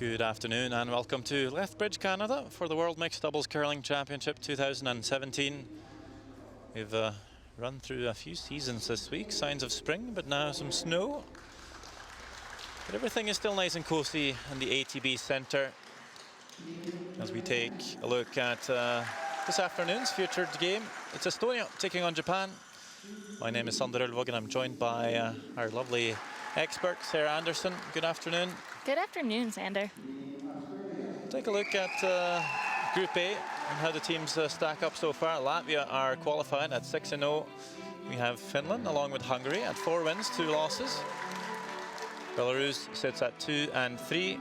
Good afternoon and welcome to Lethbridge, Canada for the World Mixed Doubles Curling Championship 2017. We've run through a few seasons this week, signs of spring, but now some snow. But everything is still nice and cozy in the ATB Centre as we take a look at this afternoon's featured game. It's Estonia taking on Japan. My name is Sander Ulvåg and I'm joined by our lovely expert, Sarah Anderson. Good afternoon. Good afternoon, Sander. Take a look at Group A and how the teams stack up so far. Latvia are qualified at 6-0. We have Finland along with Hungary at 4 wins, 2 losses. Belarus sits at 2-3.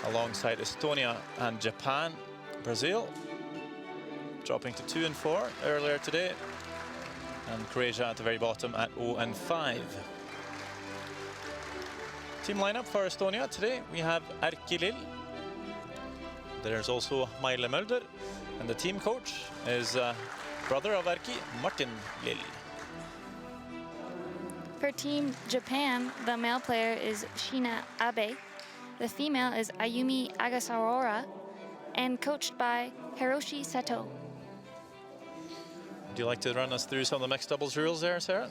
Alongside Estonia and Japan. Brazil dropping to 2-4 earlier today. And Croatia at the very bottom at 0-5. Team lineup for Estonia today, we have Erkki Lill. There's also Maile Mulder, and the team coach is brother of Erkki, Martin Lill. For Team Japan, the male player is Shina Abe. The female is Ayumi Agasawa, and coached by Hiroshi Seto. Would you like to run us through some of the mixed doubles rules there, Sarah?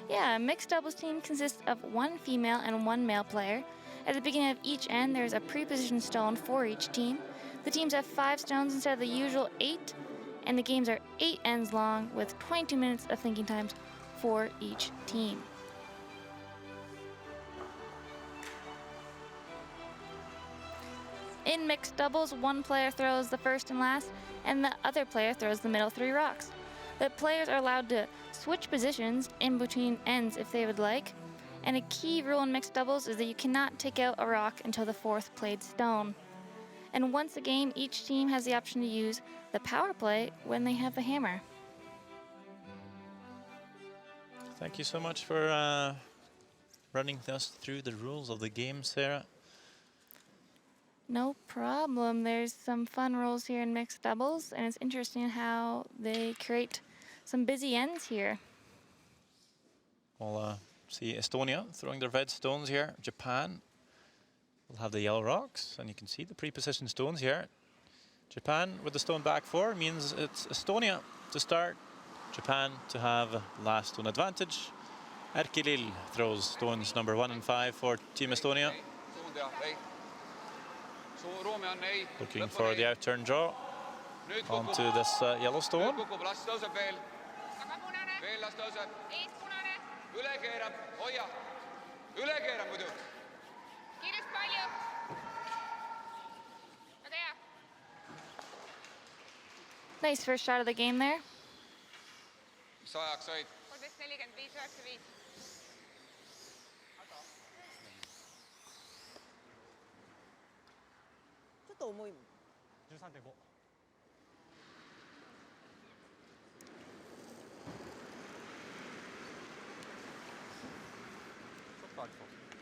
Yeah, a mixed doubles team consists of 1 female and 1 male player. At the beginning of each end, there's a pre-positioned stone for each team. The teams have 5 stones instead of the usual 8, and the games are 8 ends long with 22 minutes of thinking times for each team. In mixed doubles, 1 player throws the first and last, and the other player throws the middle 3 rocks. The players are allowed to switch positions in between ends if they would like. And a key rule in mixed doubles is that you cannot take out a rock until the 4th played stone. And once a game, each team has the option to use the power play when they have the hammer. Thank you so much for running us through the rules of the game, Sarah. No problem. There's some fun rules here in mixed doubles, and it's interesting how they create some busy ends here. We'll see Estonia throwing their red stones here. Japan will have the yellow rocks, and you can see the pre-positioned stones here. Japan with the stone back 4 means it's Estonia to start. Japan to have last stone advantage. Erkki Lill throws stones number 1 and 5 for Team Estonia. Looking for the out-turn draw onto this yellow stone. Nice first shot of the game there.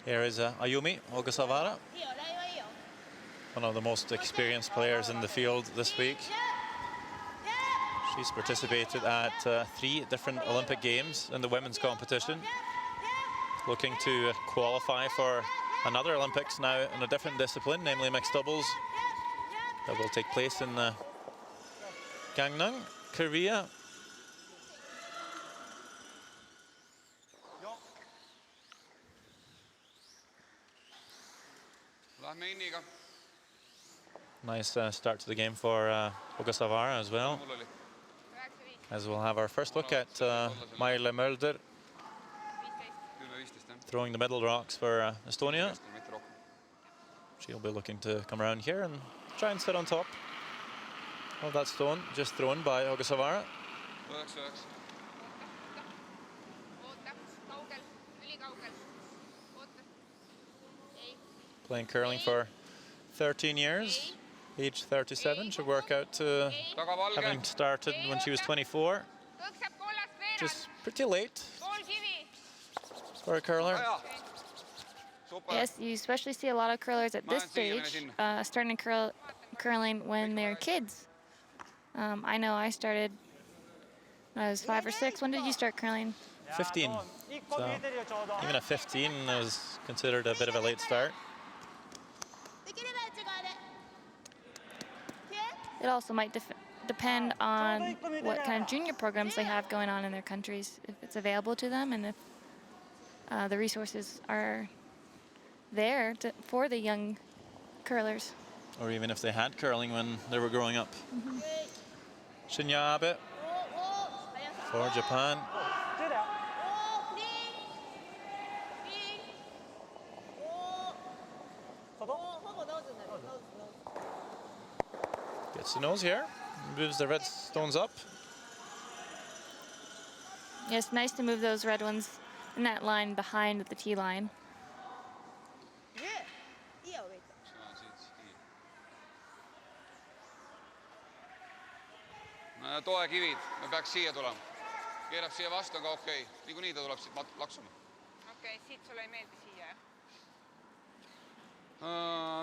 Here is Ayumi Ogasawara, one of the most experienced players in the field this week. She's participated at 3 different Olympic Games in the women's competition, looking to qualify for another Olympics now in a different discipline, namely mixed doubles, that will take place in Gangneung, Korea. Nice start to the game for Ogasawara as well. As we'll have our first look at Maile Mulder throwing the middle rocks for Estonia. She'll be looking to come around here and try and sit on top of that stone just thrown by Ogasawara. Playing curling for 13 years, age 37. Should work out to having started when she was 24. Just pretty late for a curler. Yes, you especially see a lot of curlers at this stage starting curling when they're kids. I know I started when I was 5 or 6. When did you start curling? 15. So even at 15, I was considered a bit of a late start. It also might depend on what kind of junior programs they have going on in their countries, if it's available to them and if the resources are there for the young curlers. Or even if they had curling when they were growing up. Shinya Abe for Japan. Gets the nose here, moves the red stones up. Yeah, it's nice to move those red ones in that line behind the tee line. Toekivid, me peaks siia tulema. Keerab siia vastu, on ka okei. Niikuinii ta tuleb siit laksuma. Okei, siit sulle ei meeldi siia, jah?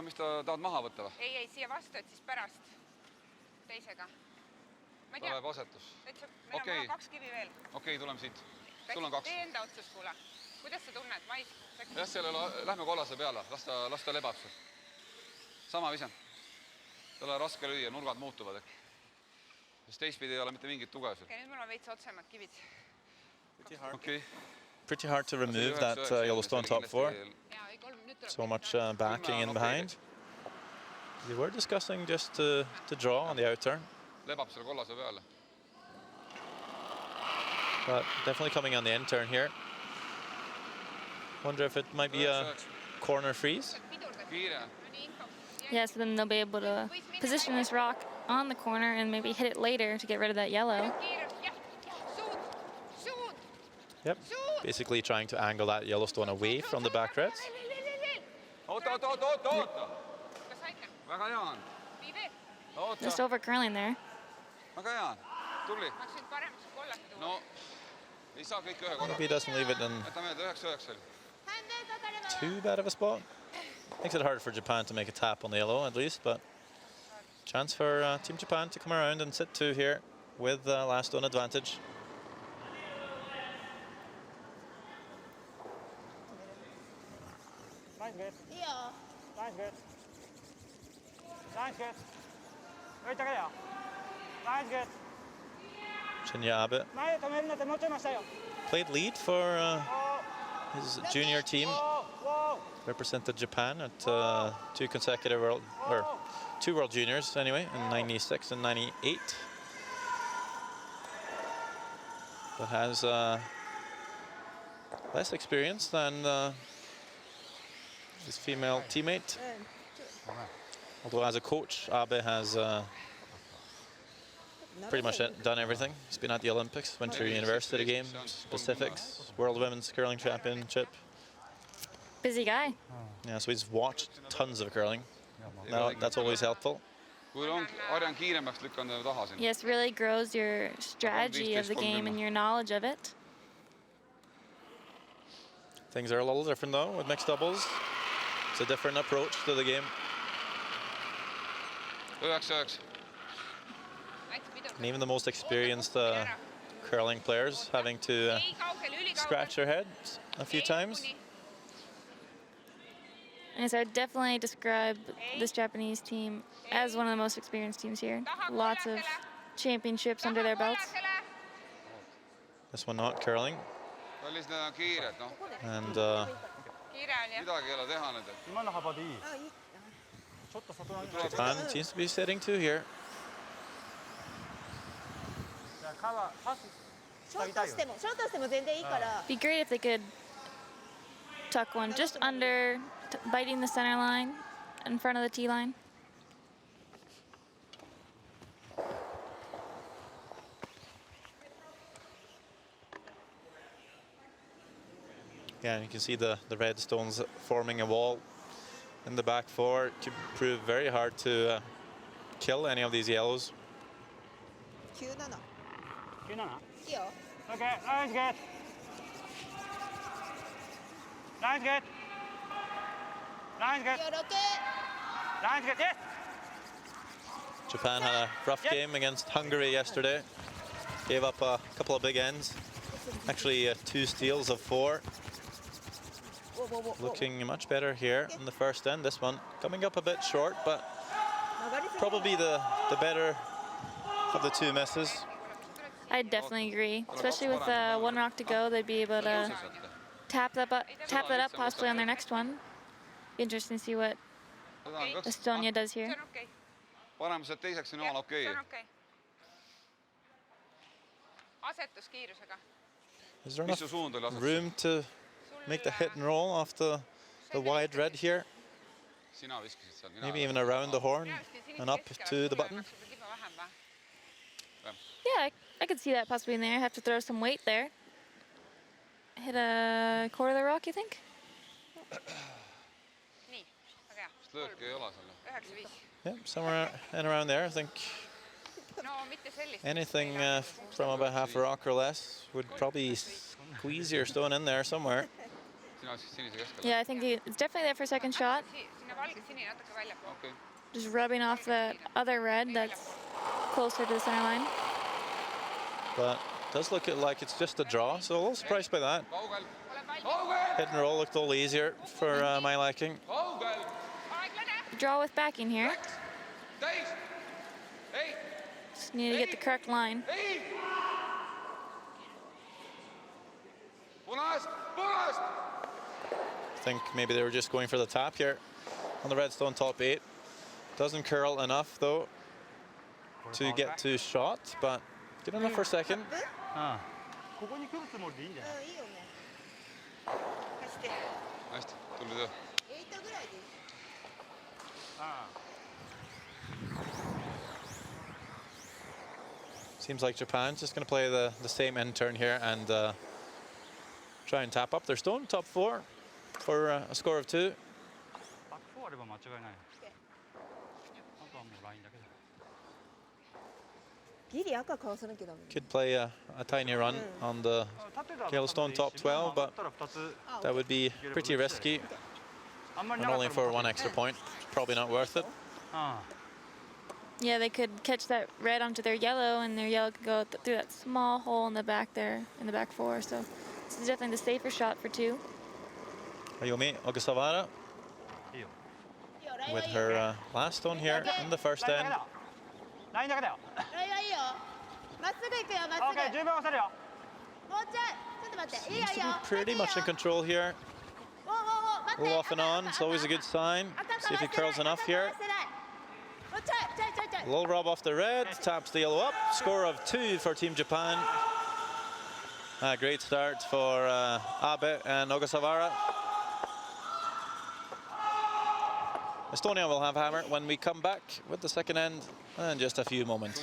Mis ta tahad maha võtta või? Ei, siia vastu, et siis pärast teisega. Ma ei tea. Tuleb asetus. Meil on 2 kivi veel. Okei, tuleme siit. Sul on 2. Tee enda otsus, kuule. Kuidas sa tunned? Jah, selle lähme kollase peale. Las ta lebab seal. Sama vise. Tal on raske lüüa, nurgad muutuvad. Sest teistpidi ei ole mitte mingit tuge seal. Okei, nüüd mul on veits otsemad kivid. Pretty hard to remove that Yellowstone top 4. So much backing in behind. They were discussing just to draw on the out turn. Lebab selle kollase peale. But definitely coming on the end turn here. Wonder if it might be a corner freeze. Yes, then they'll be able to position this rock on the corner and maybe hit it later to get rid of that yellow. Yep, basically trying to angle that Yellowstone away from the back reds. Just over curling there. Maybe he doesn't leave it in too bad of a spot. Makes it hard for Japan to make a tap on the yellow at least, but chance for Team Japan to come around and sit 2 here with last stone advantage. Nice good. Nice good. Nice good. Nice good. Shinya Abe played lead for his junior team. Represented Japan at 2 consecutive two World Juniors anyway, in 96 and 98. But has less experience than his female teammate. Although as a coach, Abe has pretty much done everything. He's been at the Olympics, Winter University Games, Pacifics, World Women's Curling Championship. Busy guy. Yeah, so he's watched tons of curling. That's always helpful. Yes, really grows your strategy of the game and your knowledge of it. Things are a little different though with mixed doubles. It's a different approach to the game. And even the most experienced curling players having to scratch their heads a few times. And so I'd definitely describe this Japanese team as one of the most experienced teams here. Lots of championships under their belts. This one not curling. And Japan seems to be sitting 2 here. Be great if they could tuck one just under, biting the center line in front of the tee line. Yeah, and you can see the red stones forming a wall in the back 4. It could prove very hard to kill any of these yellows. Okay, nice good. Nice good. Nice good. Nice good, yes. Japan had a rough game against Hungary yesterday. Gave up a couple of big ends. Actually, 2 steals of 4. looking much better here in the first end. This one coming up a bit short, but probably the better of the two misses. I definitely agree, especially with one rock to go. They'd be able to tap that up possibly on their next one. Be interesting to see what Estonia does here. paneme sealt teiseks, see on jumala okei. Is there enough room to make the hit and roll off the wide red here? Sina viskasid seal. Maybe even around the horn and up to the button? Yeah, I could see that possibly in there. Have to throw some weight there. Hit a quarter of the rock, you think? Lööki ei ole seal. Yeah, somewhere and around there, I think. Anything from about half a rock or less would probably squeeze your stone in there somewhere. Yeah, I think it's definitely there for a second shot. Okay. Just rubbing off the other red that's closer to the center line. But it does look like it's just a draw, so a little surprised by that. Hit and roll looked a little easier for my liking. Draw with backing here. Just need to get the correct line. I think maybe they were just going for the tap here on the redstone top 8. Doesn't curl enough though to get to shot, but good enough for a second. Hästi, tubli töö. Seems like Japan's just going to play the same end turn here and try and tap up their stone, top 4, for a score of 2. Could play a tiny run on the Hailstone top 12, but that would be pretty risky. And only for 1 extra point. Probably not worth it. Yeah, they could catch that red onto their yellow, and their yellow could go through that small hole in the back there, in the back 4. So this is definitely the safer shot for 2. Ayumi Ogasawara with her last stone here in the first end. Seems to be pretty much in control here. A little off and on, it's always a good sign. See if he curls enough here. A little rub off the red, taps the yellow up. Score of 2 for Team Japan. A great start for Abe and Ogasawara. Estonia will have hammer when we come back with the second end in just a few moments.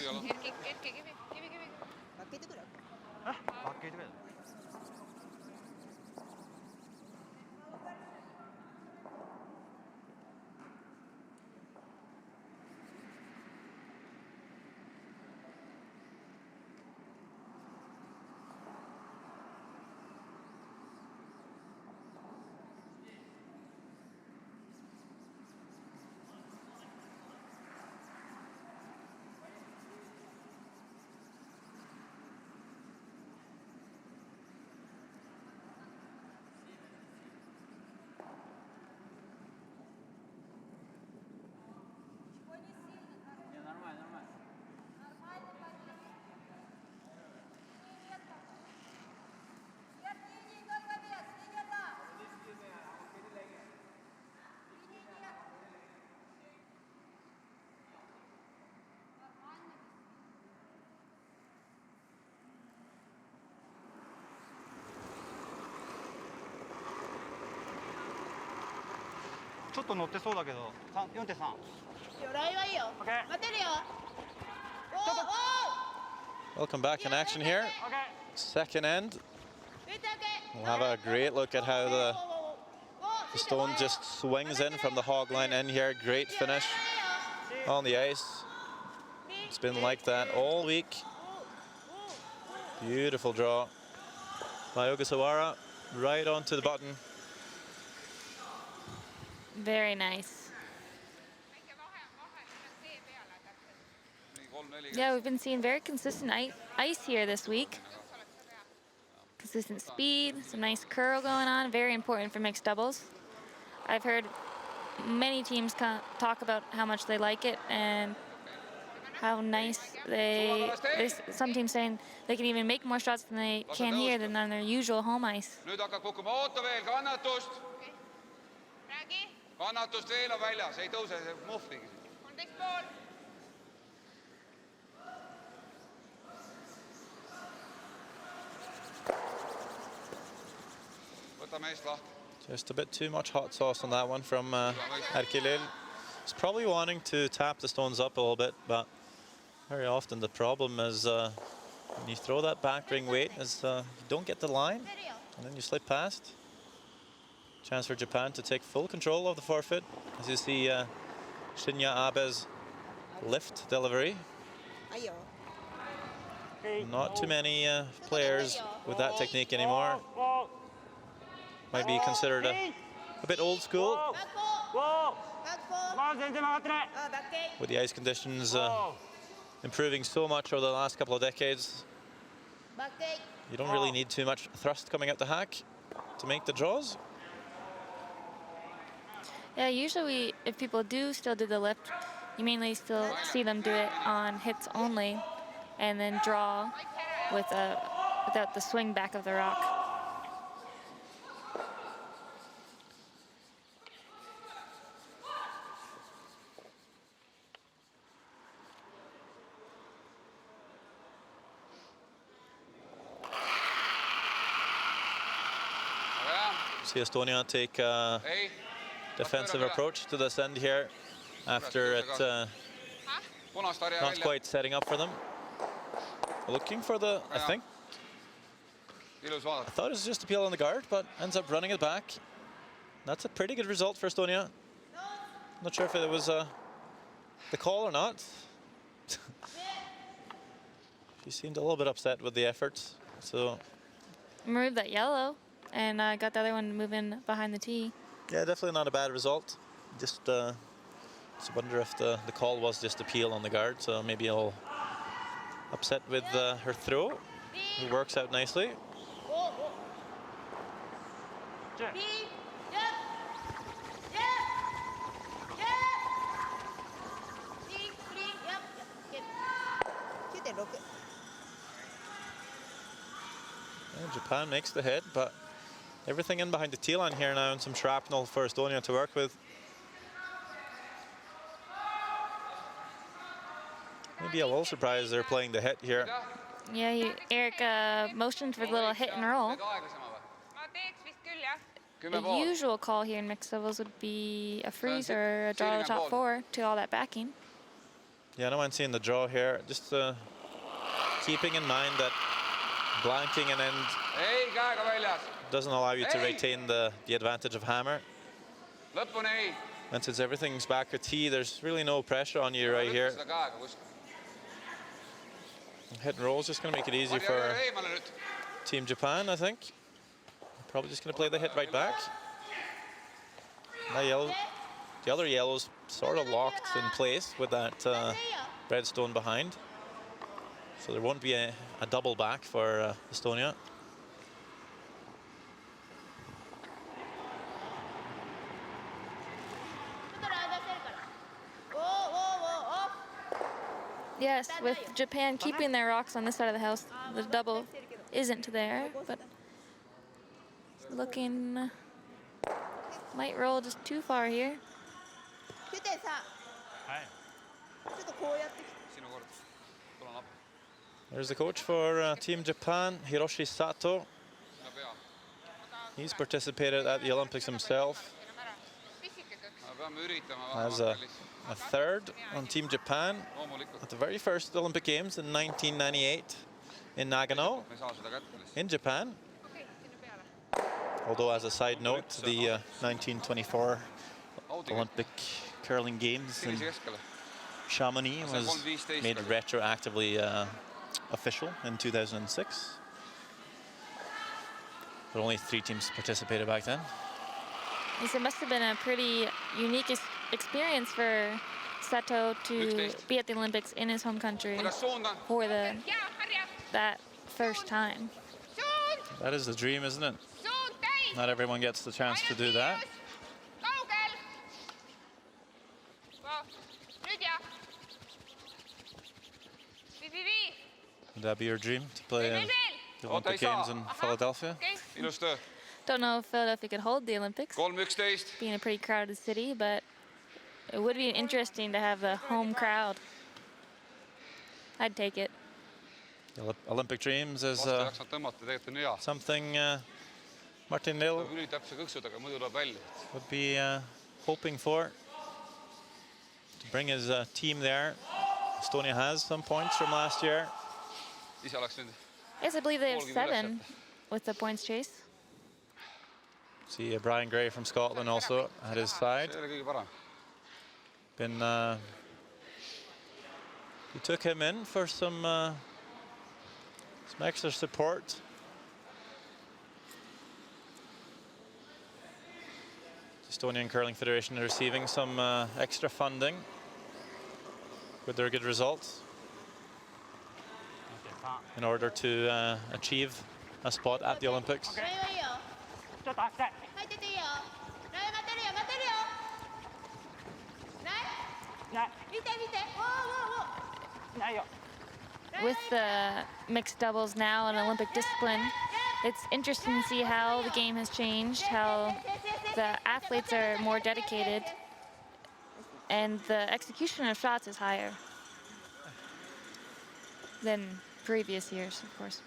Welcome back in action here. Second end. We'll have a great look at how the stone just swings in from the hog line in here. Great finish on the ice. It's been like that all week. Beautiful draw by Ogasawara right onto the button. Very nice. Yeah, we've been seeing very consistent ice here this week. consistent speed, some nice curl going on, very important for mixed doubles. I've heard many teams talk about how much they like it and how nice some teams saying they can even make more shots than they can here than on their usual home ice. Nüüd hakkab kukkuma, oota veel, kannatust. Kannatust veel on väljas, ei tõuse see muhvigi. 13 pool. Võtame eest lahti. Just a bit too much hot sauce on that one from Erkilil. He's probably wanting to tap the stones up a little bit, but very often the problem is when you throw that back ring weight is you don't get the line and then you slip past. Chance for Japan to take full control of the forfeit. As you see Shinya Abe's lift delivery. Not too many players with that technique anymore. Might be considered a bit old school. With the ice conditions improving so much over the last couple of decades, you don't really need too much thrust coming out the hack to make the draws. Yeah, usually if people do still do the lift, you mainly still see them do it on hits only and then draw with without the swing back of the rock. See Estonia take a defensive approach to this end here after it not quite setting up for them. Looking for the, I thought it was just a peel on the guard, but ends up running it back. That's a pretty good result for Estonia. Not sure if it was the call or not. She seemed a little bit upset with the efforts, so. Removed that yellow and got the other one moving behind the tee. Yeah, definitely not a bad result. Just wonder if the call was just a peel on the guard, so maybe I'll upset with her throw. It works out nicely. And Japan makes the hit, but everything in behind the tee line here now and some shrapnel for Estonia to work with. Maybe a little surprised they're playing the hit here. Yeah, Eric motioned for the little hit and roll. The usual call here in mixed doubles would be a freeze or a draw to the top four to all that backing. Yeah, I don't mind seeing the draw here. Just keeping in mind that blanking an end doesn't allow you to retain the advantage of hammer. And since everything's back at tee, there's really no pressure on you right here. Hit and roll is just going to make it easy for Team Japan, I think. Probably just going to play the hit right back. That yellow, the other yellow's sort of locked in place with that red stone behind. So there won't be a double back for Estonia. Yes, with Japan keeping their rocks on this side of the house, the double isn't there, but looking might roll just too far here. There's the coach for Team Japan, Hiroshi Sato. He's participated at the Olympics himself. As a third on Team Japan at the very first Olympic Games in 1998 in Nagano, in Japan. Although, as a side note, the 1924 Olympic curling games in Chamonix was made retroactively official in 2006. But only 3 teams participated back then. Yes, it must have been a pretty unique experience for Sato to be at the Olympics in his home country for that first time. That is the dream, isn't it? Not everyone gets the chance to do that. Would that be your dream, to play the Olympic Games in Philadelphia? Don't know if Philadelphia could hold the Olympics, being a pretty crowded city, but it would be interesting to have a home crowd. I'd take it. The Olympic dreams is something Martin Lill would be hoping for, to bring his team there. Estonia has some points from last year. Yes, I believe they have 7 with the points chase. See Brian Gray from Scotland also at his side. He took him in for some extra support. Estonian Curling Federation receiving some extra funding with their good results in order to achieve a spot at the Olympics. With the mixed doubles now an Olympic discipline, it's interesting to see how the game has changed, how the athletes are more dedicated, and the execution of shots is higher than previous years, of course.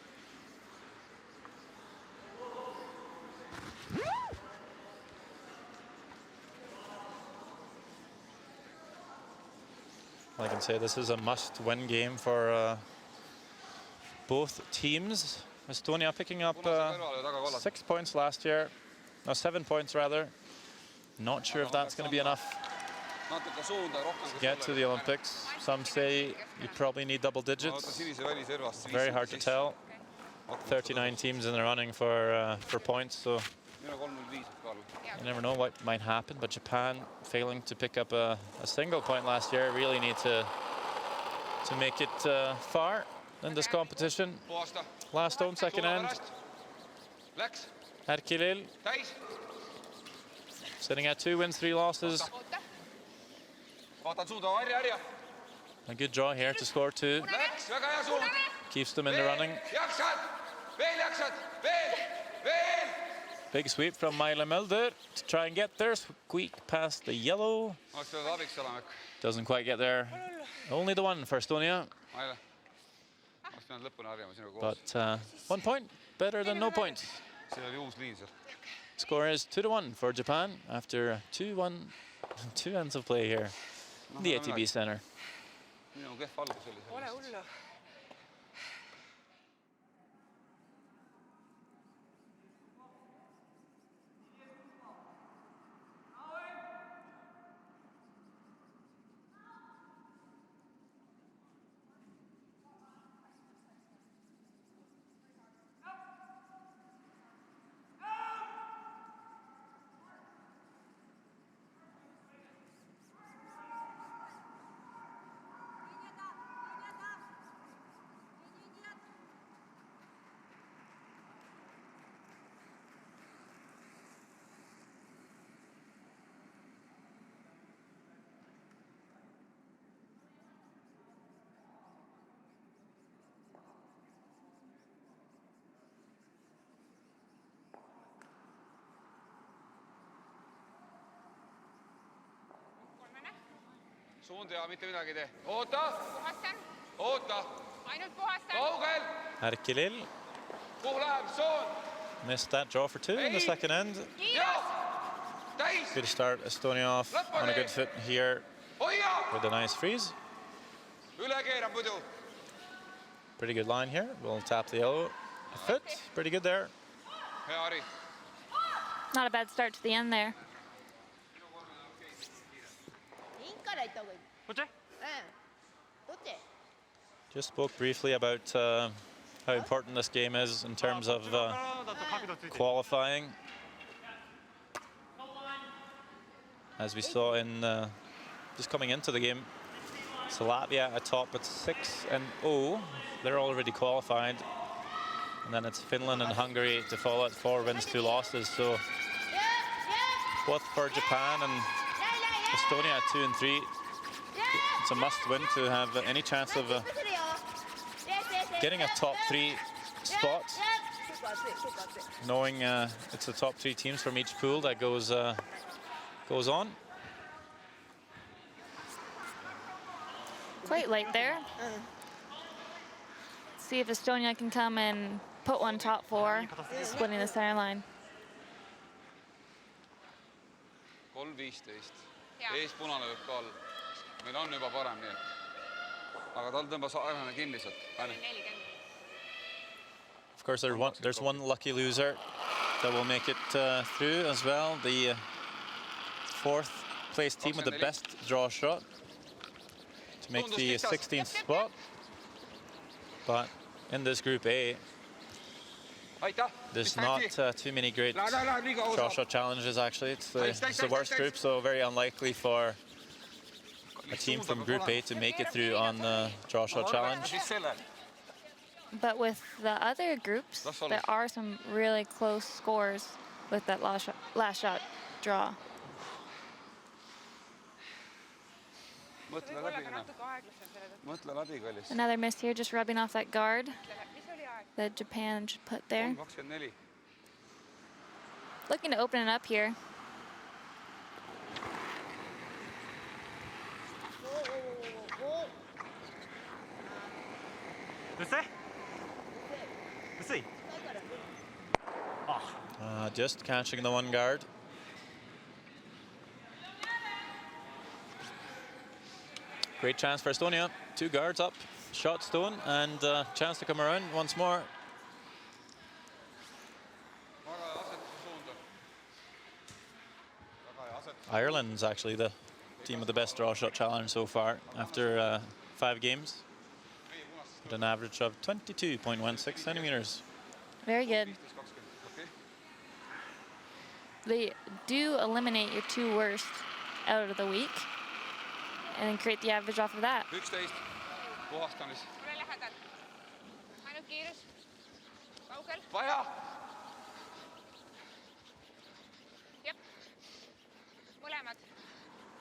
I can say this is a must-win game for both teams. Estonia picking up 6 points last year. No, 7 points rather. Not sure if that's going to be enough to get to the Olympics. Some say you probably need double digits. Very hard to tell. 39 teams in the running for points, so you never know what might happen. But Japan, failing to pick up a single point last year, really need to make it far in this competition. Last stone, second end. Erkilil sitting at 2 wins, 3 losses. A good draw here to score 2. Keeps them in the running. Big sweep from Maile Mulder to try and get there. Squeak past the yellow. Doesn't quite get there. Only the 1 for Estonia. But 1 point, better than no points. Score is 2-1 for Japan after 2 ends of play here in the ATB Center. Suunda ja mitte midagi tee. Oota! Puhastan. Oota! Ainult puhastan. Kaugel! Erkilil Kuhu läheb? Soon! missed that draw for 2 in the second end. Good start, Estonia off on a good foot here with a nice freeze. Üle keeran muidu. Pretty good line here. We'll tap the yellow foot. Pretty good there. Hea Ari. Not a bad start to the end there. Just spoke briefly about how important this game is in terms of qualifying. As we saw in just coming into the game, so Latvia atop at 6-0. They're already qualified. And then it's Finland and Hungary to follow it, 4 wins, 2 losses. So both for Japan and Estonia at 2 and 3. It's a must-win to have any chance of getting a top 3 spot. Knowing it's the top 3 teams from each pool that goes on. Quite light there. See if Estonia can come and put one top 4, splitting the center line. 3:15. Ees punane lööb ka all. Meil on juba parem nii. Aga tal tõmbas ajalane kinni sealt. Of course, there's one lucky loser that will make it through as well. The 4th place team with the best draw shot to make the 16th spot. But in this Group A, there's not too many great draw shot challenges, actually. It's the worst group, so very unlikely for a team from Group A to make it through on the draw shot challenge. But with the other groups, there are some really close scores with that last shot draw. Another miss here, just rubbing off that guard that Japan just put there. Looking to open it up here. Just catching the one guard. Great chance for Estonia. 2 guards up, shot stone, and chance to come around once more. Ireland's actually the team with the best draw shot challenge so far after 5 games. At an average of 22.16 centimeters. Very good. They do eliminate your 2 worst out of the week and then create the average off of that. 11. Puhastamis. Vaja! Jep. Mõlemad.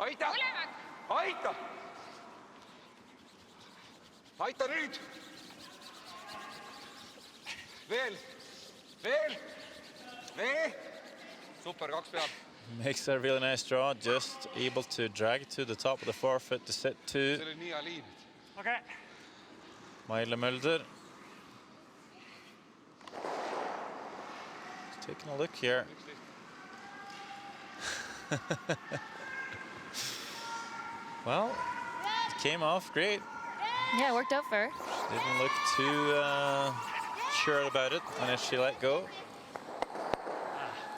Aita! Mõlemad! Aita! Aita nüüd! Veel! Veel! Veel! Super, 2 peal. Makes a really nice draw, just able to drag to the top of the forefoot to sit 2. See oli nii hea liin. Okay. Maile Mulder. Just taking a look here. Well, it came off great. Yeah, it worked out for her. Didn't look too sure about it when she let go.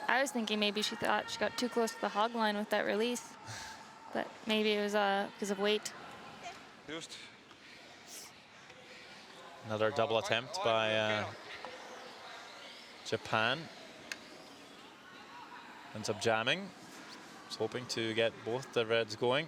I was thinking maybe she thought she got too close to the hog line with that release, but maybe it was because of weight. Just. Another double attempt by Japan. Ends up jamming. Was hoping to get both the reds going.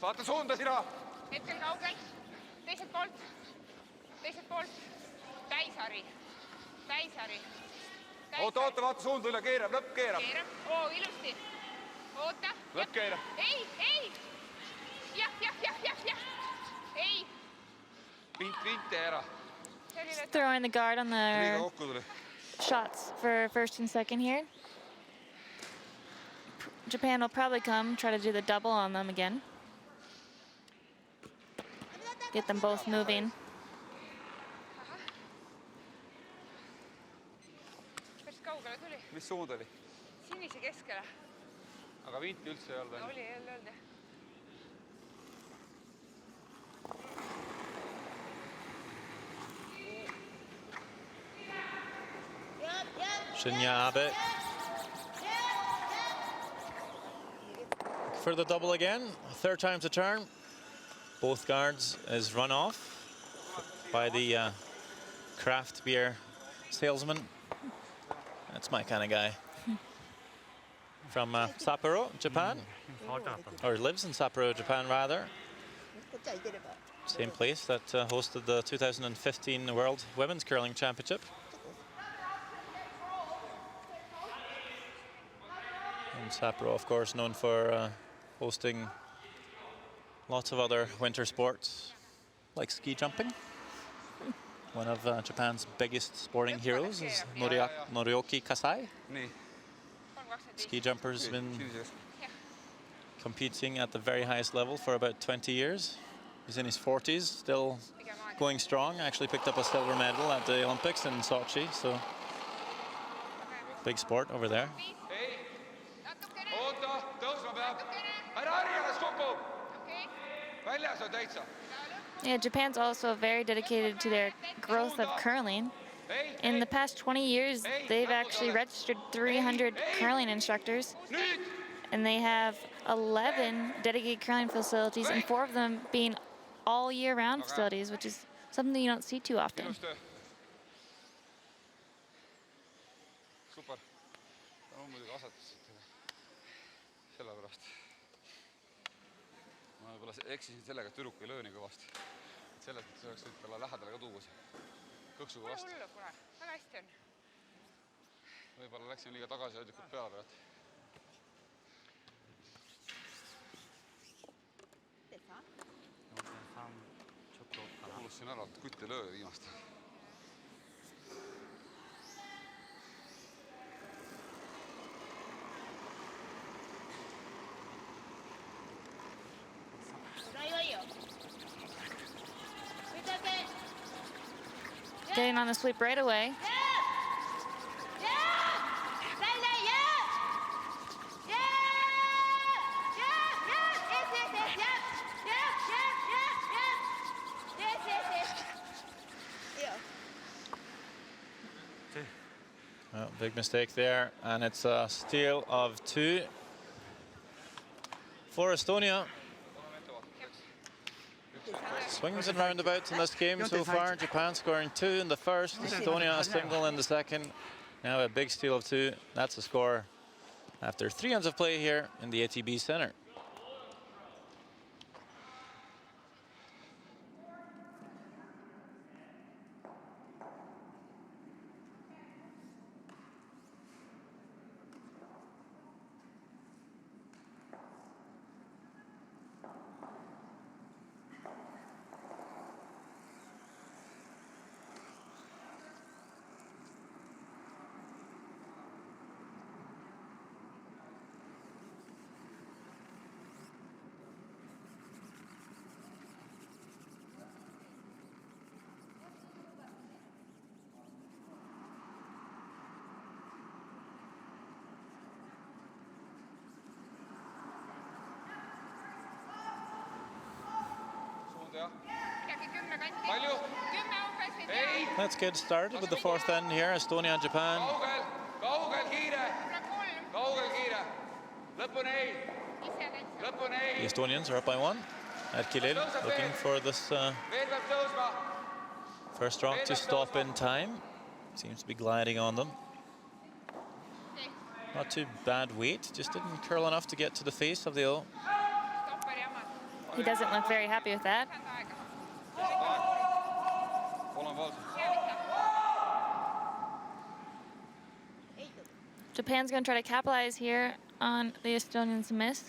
Vaata suunda sina! Hetkel kaugel. Teiselt poolt. Teiselt poolt. Täishari. Täishari. Oota, vaata suunda üle, keerab, lõpp keerab. Keerab. Oo, ilusti. Oota. Lõpp keerab. Ei. Jah. Ei. Vint ära. Just throwing the guard on the shots for first and second here. Japan will probably come, try to do the double on them again. Get them both moving. Päris kaugele tuli. Mis suund oli? Sinise keskele. Aga vinti üldse ei olnud. Oli, ei olnud. Shinya Abe for the double again. Third time's a charm. Both guards is run off by the craft beer salesman. That's my kind of guy. From Sapporo, Japan. Or lives in Sapporo, Japan, rather. Same place that hosted the 2015 World Women's Curling Championship. And Sapporo, of course, known for hosting lots of other winter sports, like ski jumping. One of Japan's biggest sporting heroes is Norioki Kasai. Ski jumper's been competing at the very highest level for about 20 years. He's in his 40s, still going strong. Actually picked up a silver medal at the Olympics in Sochi, so big sport over there. Yeah, Japan's also very dedicated to their growth of curling. In the past 20 years, they've actually registered 300 curling instructors, and they have 11 dedicated curling facilities, and 4 of them being all year-round facilities, which is something you don't see too often. Super. On muidugi asetused sellepärast. Ma võib-olla eksisin sellega, et tüdruk ei löö nii kõvasti. Selles mõttes oleks võinud talle lähedale ka tuua kõksuga vastu. Hullu, kuule. Väga hästi on. Võib-olla läksin liiga tagasi hoidlikult peale. Kuulusin ära, et kutt ei löö viimast. Getting on the sweep right away. Well, big mistake there, and it's a steal of 2 for Estonia. Swings and roundabouts in this game so far. Japan scoring 2 in the first, Estonia a single in the second. Now a big steal of 2. That's the score after 3 ends of play here in the ATB Center. Let's get started with the 4th end here, Estonia, Japan. The Estonians are up by 1. Erkilil looking for this first rock to stop in time. Seems to be gliding on them. Not too bad weight, just didn't curl enough to get to the face of the O. He doesn't look very happy with that. Japan's going to try to capitalize here on the Estonians' miss.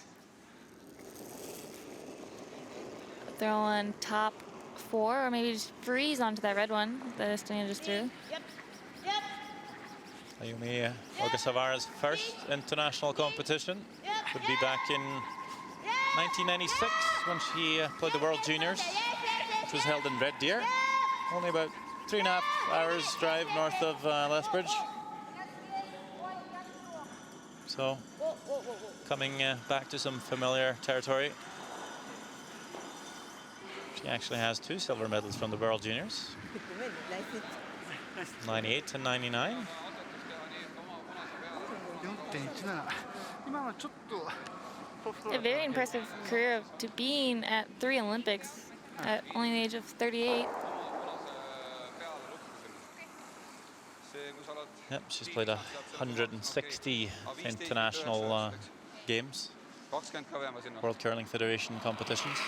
Throw on top 4, or maybe just freeze onto that red one that Estonia just threw. Ayumi Ogasawara's first international competition would be back in 1996 when she played the World Juniors, which was held in Red Deer, only about 3.5 hours drive north of Lethbridge. So coming back to some familiar territory. She actually has 2 silver medals from the World Juniors, 98 and 99. A very impressive career to being at 3 Olympics at only the age of 38. Yep, she's played 160 international games, World Curling Federation competitions.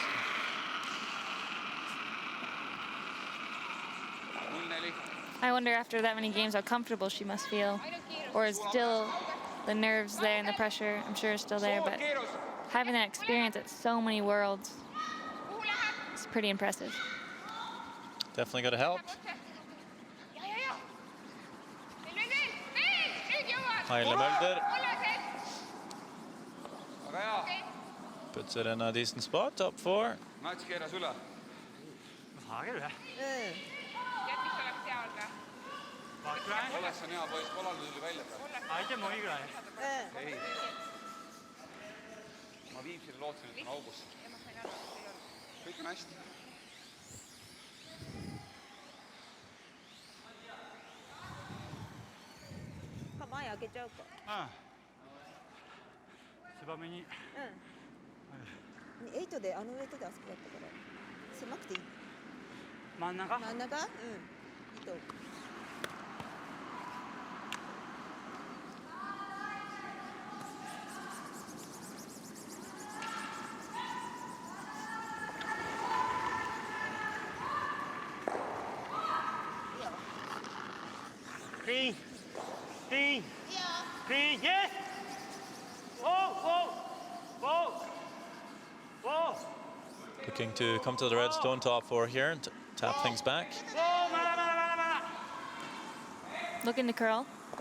I wonder after that many games how comfortable she must feel, or is still the nerves there and the pressure, I'm sure, is still there, but having that experience at so many worlds is pretty impressive. Definitely got to help. Mulder puts it in a decent spot, top 4. Ma Viimsile lootsin, et on augus. Kõik on hästi. Maja 開けちゃうか。狭めに。8であの上とであそこだったから狭くていい。真ん中？真ん中？うん。いいと。Clean. Clean. Clean. Yes. Whoa, whoa, whoa, whoa. Looking to come to the red stone top 4 here and tap things back. Looking to curl. A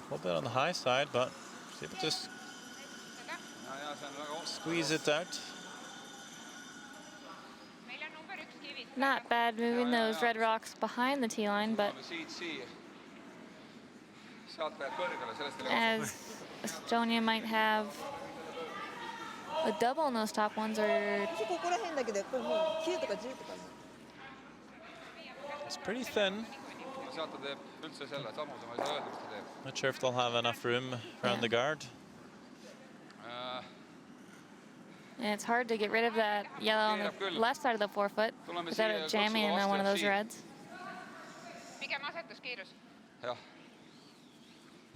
little bit on the high side, but she's able to squeeze it out. Not bad moving those red rocks behind the tee line, but as Estonia might have a double on those top ones, or it's pretty thin. Not sure if they'll have enough room around the guard. and it's hard to get rid of that yellow on the left side of the forefoot without it jamming in one of those reds.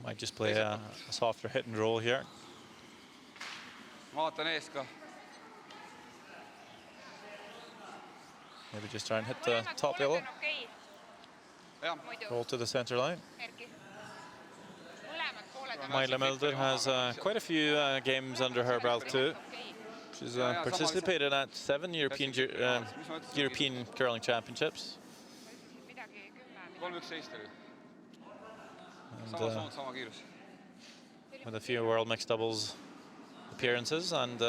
Might just play a softer hit and roll here. Maybe just try and hit the top yellow. Roll to the center line. Mulder has quite a few games under her belt too. She's participated at 7 European curling championships. And, with a few World Mixed Doubles appearances and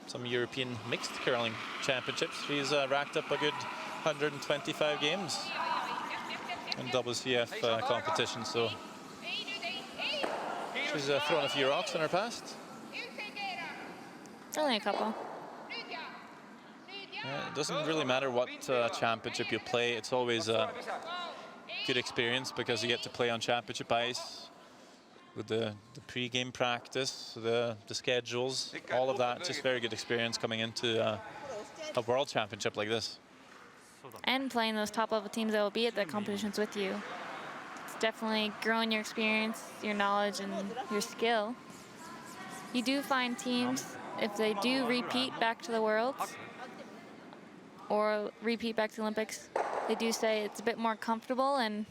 some European Mixed Curling Championships, she's racked up a good 125 games in WCF competitions. So she's thrown a few rocks in her past. Only a couple. It doesn't really matter what championship you play. It's always a good experience because you get to play on championship ice with the pre-game practice, the schedules, all of that. Just very good experience coming into a world championship like this. And playing those top-level teams that will be at the competitions with you. It's definitely growing your experience, your knowledge, and your skill. You do find teams, if they do repeat back to the Worlds or repeat back to the Olympics, they do say it's a bit more comfortable and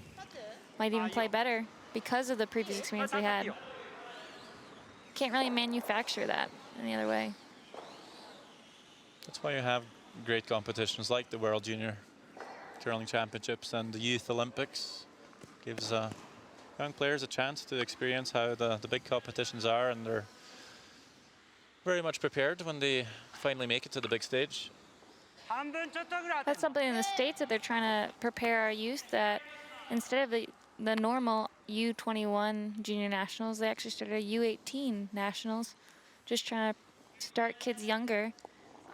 might even play better because of the previous experience they had. Can't really manufacture that any other way. That's why you have great competitions like the World Junior Curling Championships and the Youth Olympics. Gives young players a chance to experience how the big competitions are, and they're very much prepared when they finally make it to the big stage. That's something in the States that they're trying to prepare our youth, that instead of the normal U21 junior nationals, they actually started a U18 nationals, just trying to start kids younger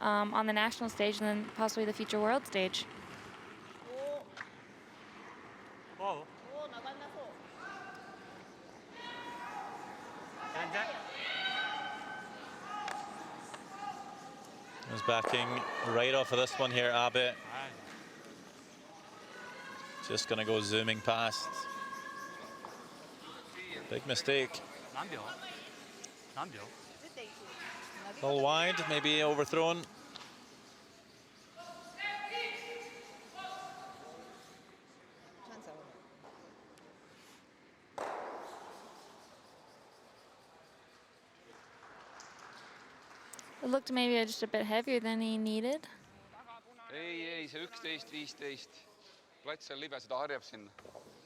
on the national stage and then possibly the future world stage. Was backing right off of this one here, Abe. Just gonna go zooming past. Big mistake. A little wide, maybe overthrown. It looked maybe just a bit heavier than he needed. Ei, see 11-15. Plats on libe, seda harjab sinna.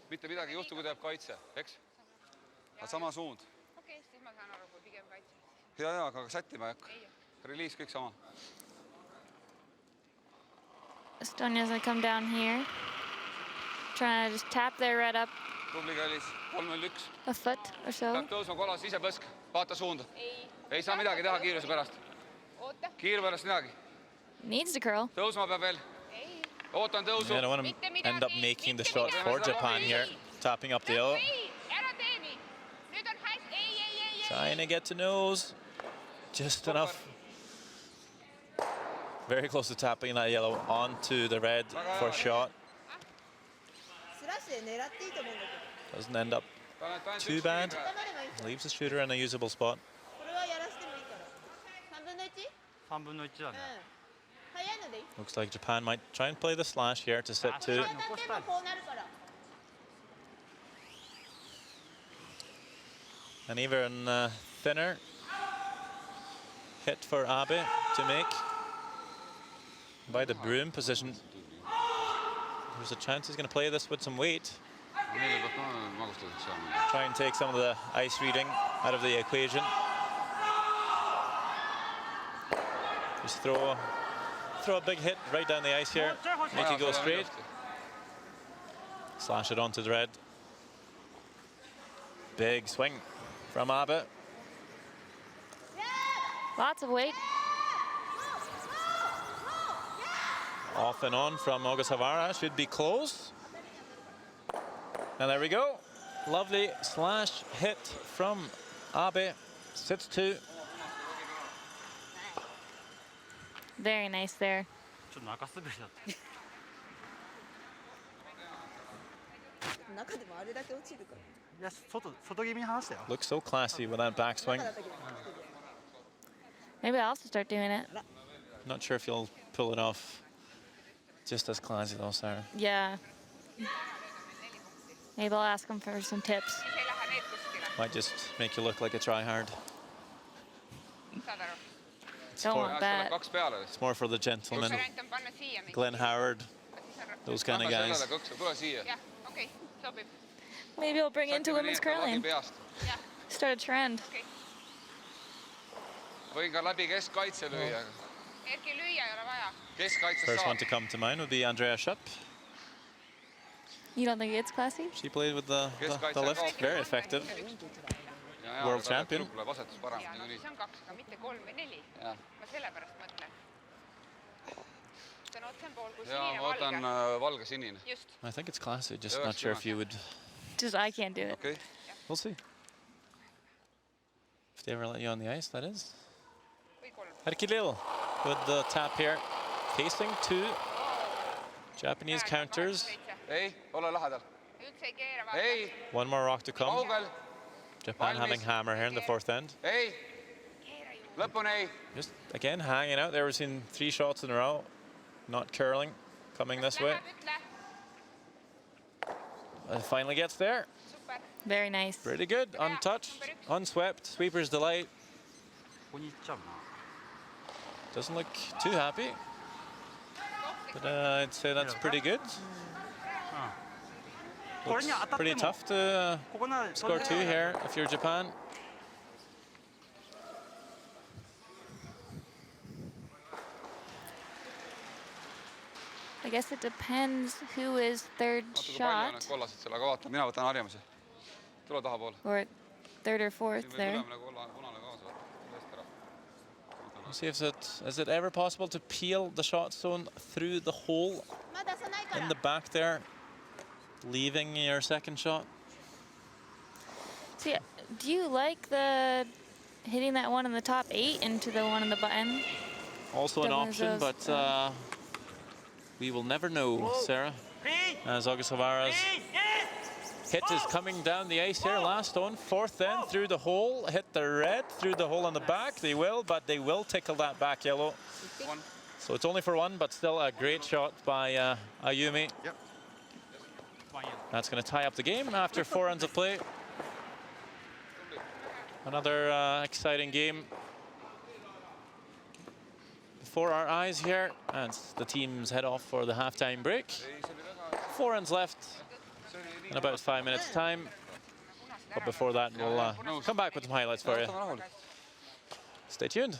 Mitte midagi ei juhtu, kui teeb kaitse, eks? Aga sama suund. Okei, siis ma saan aru, kui pigem kaitse. Ja, aga sättima ei hakka. Release kõik sama. Estonia's gonna come down here. Trying to just tap their red up Tubli kallis, 3-0-1. a foot or so. Peab tõusma kolas, ise põsk. Vaata suunda. Ei saa midagi teha kiiruse pärast. Kiiru pärast midagi. Needs to curl. Tõusma peab veel. Ootan tõusu. Yeah, I don't want to end up making the shot for Japan here. Tapping up the yellow. Trying to get to nose. Just enough. Very close to tapping that yellow onto the red for a shot. Doesn't end up too bad. Leaves the shooter in a usable spot. 1/3だね。 Looks like Japan might try and play the slash here to set two. An even thinner hit for Abe to make by the broom position. There's a chance he's going to play this with some weight. Try and take some of the ice reading out of the equation. Just throw a big hit right down the ice here. Make it go straight. Slash it onto the red. Big swing from Abe. Lots of weight. Off and on from Ogasawara. Should be close. And there we go. Lovely slash hit from Abe. Sits two. Very nice there. ちょっと中滑りだった。中でもあれだけ落ちるから。いや、外気味に離したよ。 Looks so classy with that backswing. Maybe I'll also start doing it. Not sure if you'll pull it off just as classy though, Sarah. Yeah. Maybe I'll ask him for some tips. Might just make you look like a tryhard. Don't want that. Kaks peale. It's more for the gentlemen. Glenn Howard, those kind of guys. Tule siia. Jah, okei, sobib. Maybe I'll bring into women's curling. Start a trend. Võin ka läbi keskkaitse lüüa. Erki lüüa ei ole vaja. Keskkaitse First one saab. to come to mind would be Andrea Schupp. You don't think it's classy? She played with the lift, very effective. World champion. Tuleb asetus parem. Ja, no siis on 2, aga mitte 3 või 4. Ja. Ma sellepärast mõtlen. See on otse pool, kui Ja, sinine ma võtan valge. valge sinine. Just. I think it's classy, just not sure if you would. Just I can't do it. Okei. We'll see. If they ever let you on the ice, that is. Või 3. Erki Lill with the tap here. Facing two Japanese counters. Ei, ole lähedal. Üldse ei keera vaata. Ei, One more rock to come. kaugel. Japan having hammer here in the fourth end. Ei, lõpuni ei. Just again hanging out there. We've seen 3 shots in a row. Not curling. Coming this way. Läheb, ütle. It finally gets there. Super. Very nice. Pretty good. Untouched. Unswept. Sweeper's delight. ここに行っちゃうな。 Doesn't look too happy. But I'd say that's pretty good. Looks pretty tough to ここなら score 2 here if you're Japan. I guess it depends who is third Vaata, kui palju on need shot kollased seal, aga vaata, mina võtan harjamise. Tule tahapoole. or third or fourth Siin võib there. ülemine punane kaasa võtta. Tõesti ära. See if is it ever possible to peel the shot zone through the hole まだ出さないか in ら the。back there, leaving your second shot? See, do you like the hitting that one in the top 8 into the one in the button? also an Definitely option, those, but we will never know, Sarah. As Augustsavara's hit is coming down the ice here. Last stone, fourth then, through the hole, hit the red, through the hole on the back. They will, but they will tickle that back yellow. So it's only for one, but still a great shot by Ayumi. Yep. That's going to tie up the game after 4 rounds of play. Another exciting game before our eyes here as the teams head off for the halftime break. 4 rounds left in about 5 minutes time. But before that, we'll come back with some highlights for you. Stay tuned.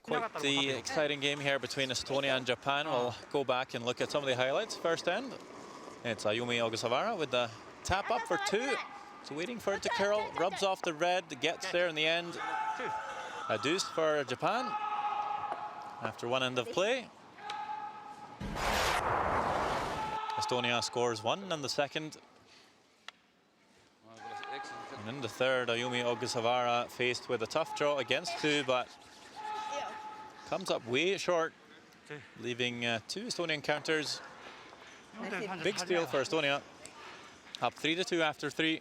Quite the exciting game here between Estonia and Japan. We'll go back and look at some of the highlights. First end, it's Ayumi Augustsavara with the tap up for 2. So waiting for it to curl, rubs off the red, gets there in the end. A deuce for Japan after 1 end of play. Estonia scores 1 in the second. And in the third, Ayumi Augustsavara faced with a tough draw against 2, but comes up way short, leaving 2 Estonian counters. Big steal for Estonia. Up 3-2 after 3.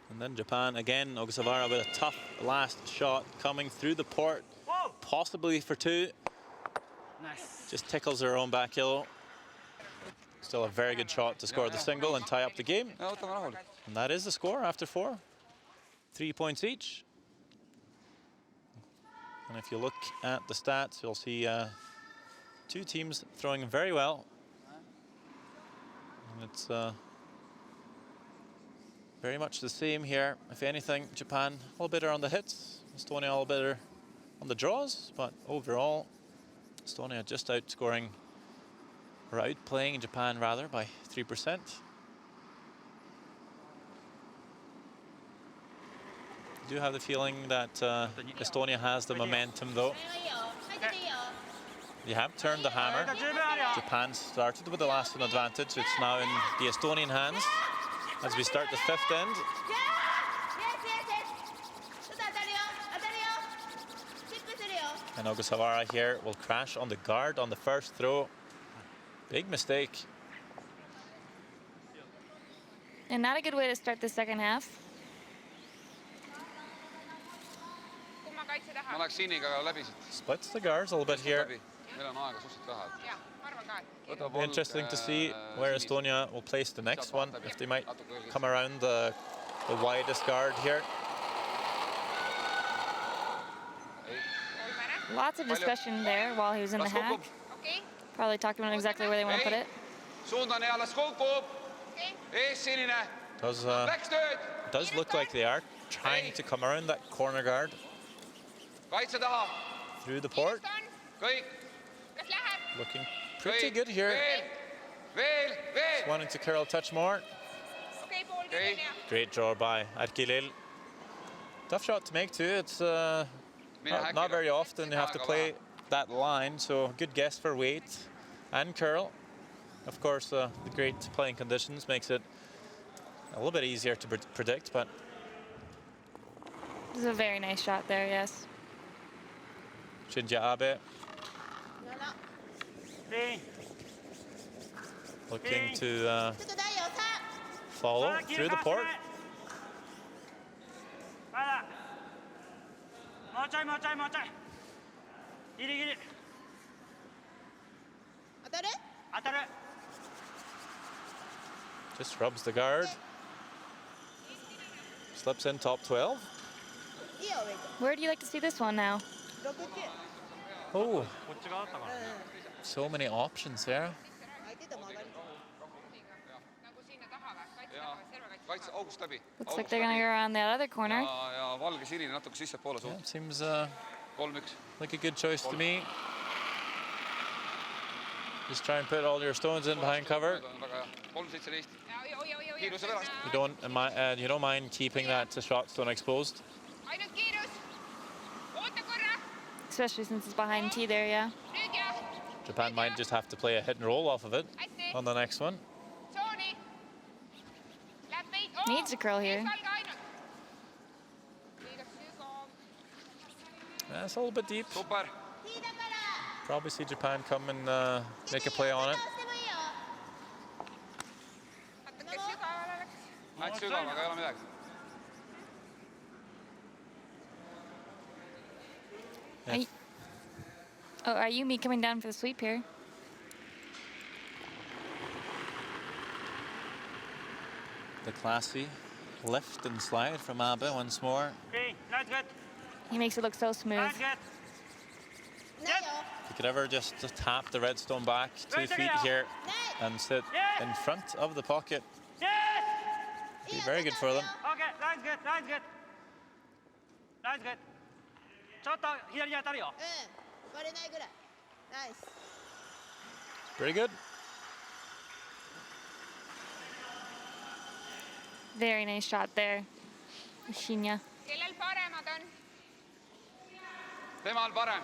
And then Japan again, Augustsavara with a tough last shot coming through the port, possibly for 2. Nice. Just tickles her own back yellow. Still a very good shot to score the single and tie up the game. And that is the score after 4. 3 points each. And if you look at the stats, you'll see two teams throwing very well. And it's very much the same here. If anything, Japan a little better on the hits, Estonia a little better on the draws, but overall, Estonia just outscoring, or outplaying Japan rather, by 3%. I do have the feeling that Estonia has the momentum though. They have turned the hammer. Japan started with the last one advantage. It's now in the Estonian hands as we start the fifth end. And Ogasawara here will crash on the guard on the first throw. Big mistake. And not a good way to start the second half. Ma läks Siiniga läbi siit. Splits the guards a little bit here. Meil on aega suhteliselt vähe. Interesting to see where Estonia will place the next one, if they might come around the widest guard here. Lots of discussion there while he was in the hack. Probably talking about exactly where they want to put it. Does look like they are trying to come around that corner guard through the port. Looking pretty good here. Just wanting to curl a touch more. Great draw by Arkilil. Tough shot to make too. It's not very often you have to play that line, so good guess for weight and curl. Of course, the great playing conditions makes it a little bit easier to predict, but This is a very nice shot there, yes. Shinja Abe looking to follow through the port. Just rubs the guard. Slips in top 12. Where do you like to see this one now? Oh, so many options there. Looks like they're going to go around that other corner. Yeah, it seems like a good choice to me. Just try and put all your stones in behind cover. You don't mind keeping that shot stone exposed. Especially since it's behind T there, yeah. Japan might just have to play a hit and roll off of it on the next one. Needs a curl here. That's a little bit deep. Probably see Japan come and make a play on it. Are you me coming down for the sweep here? The classy lift and slide from Abe once more. He makes it look so smooth. If you could ever just tap the red stone back 2 feet here and sit in front of the pocket, be very good for them. Okay, that's good, that's good. That's good. ちょっと左に当たるよ。割れないぐらい。ナイス。 Pretty good. Very nice shot there. Shinya. Kellel paremad on? Temal parem.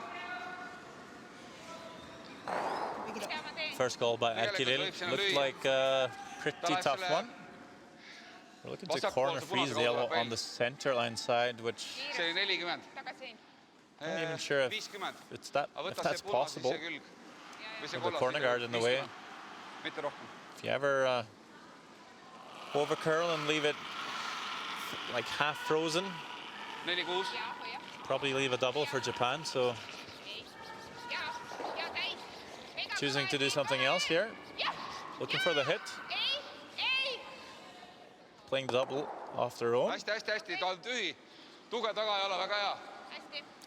First goal by Arkilil. Looked like a pretty tough one. We're looking to corner freeze the yellow on the center line side, which I'm not even sure if that's possible. With the corner guard in the way. If you ever over curl and leave it like half frozen, probably leave a double for Japan. So choosing to do something else here. Looking for the hit. Playing double off their own.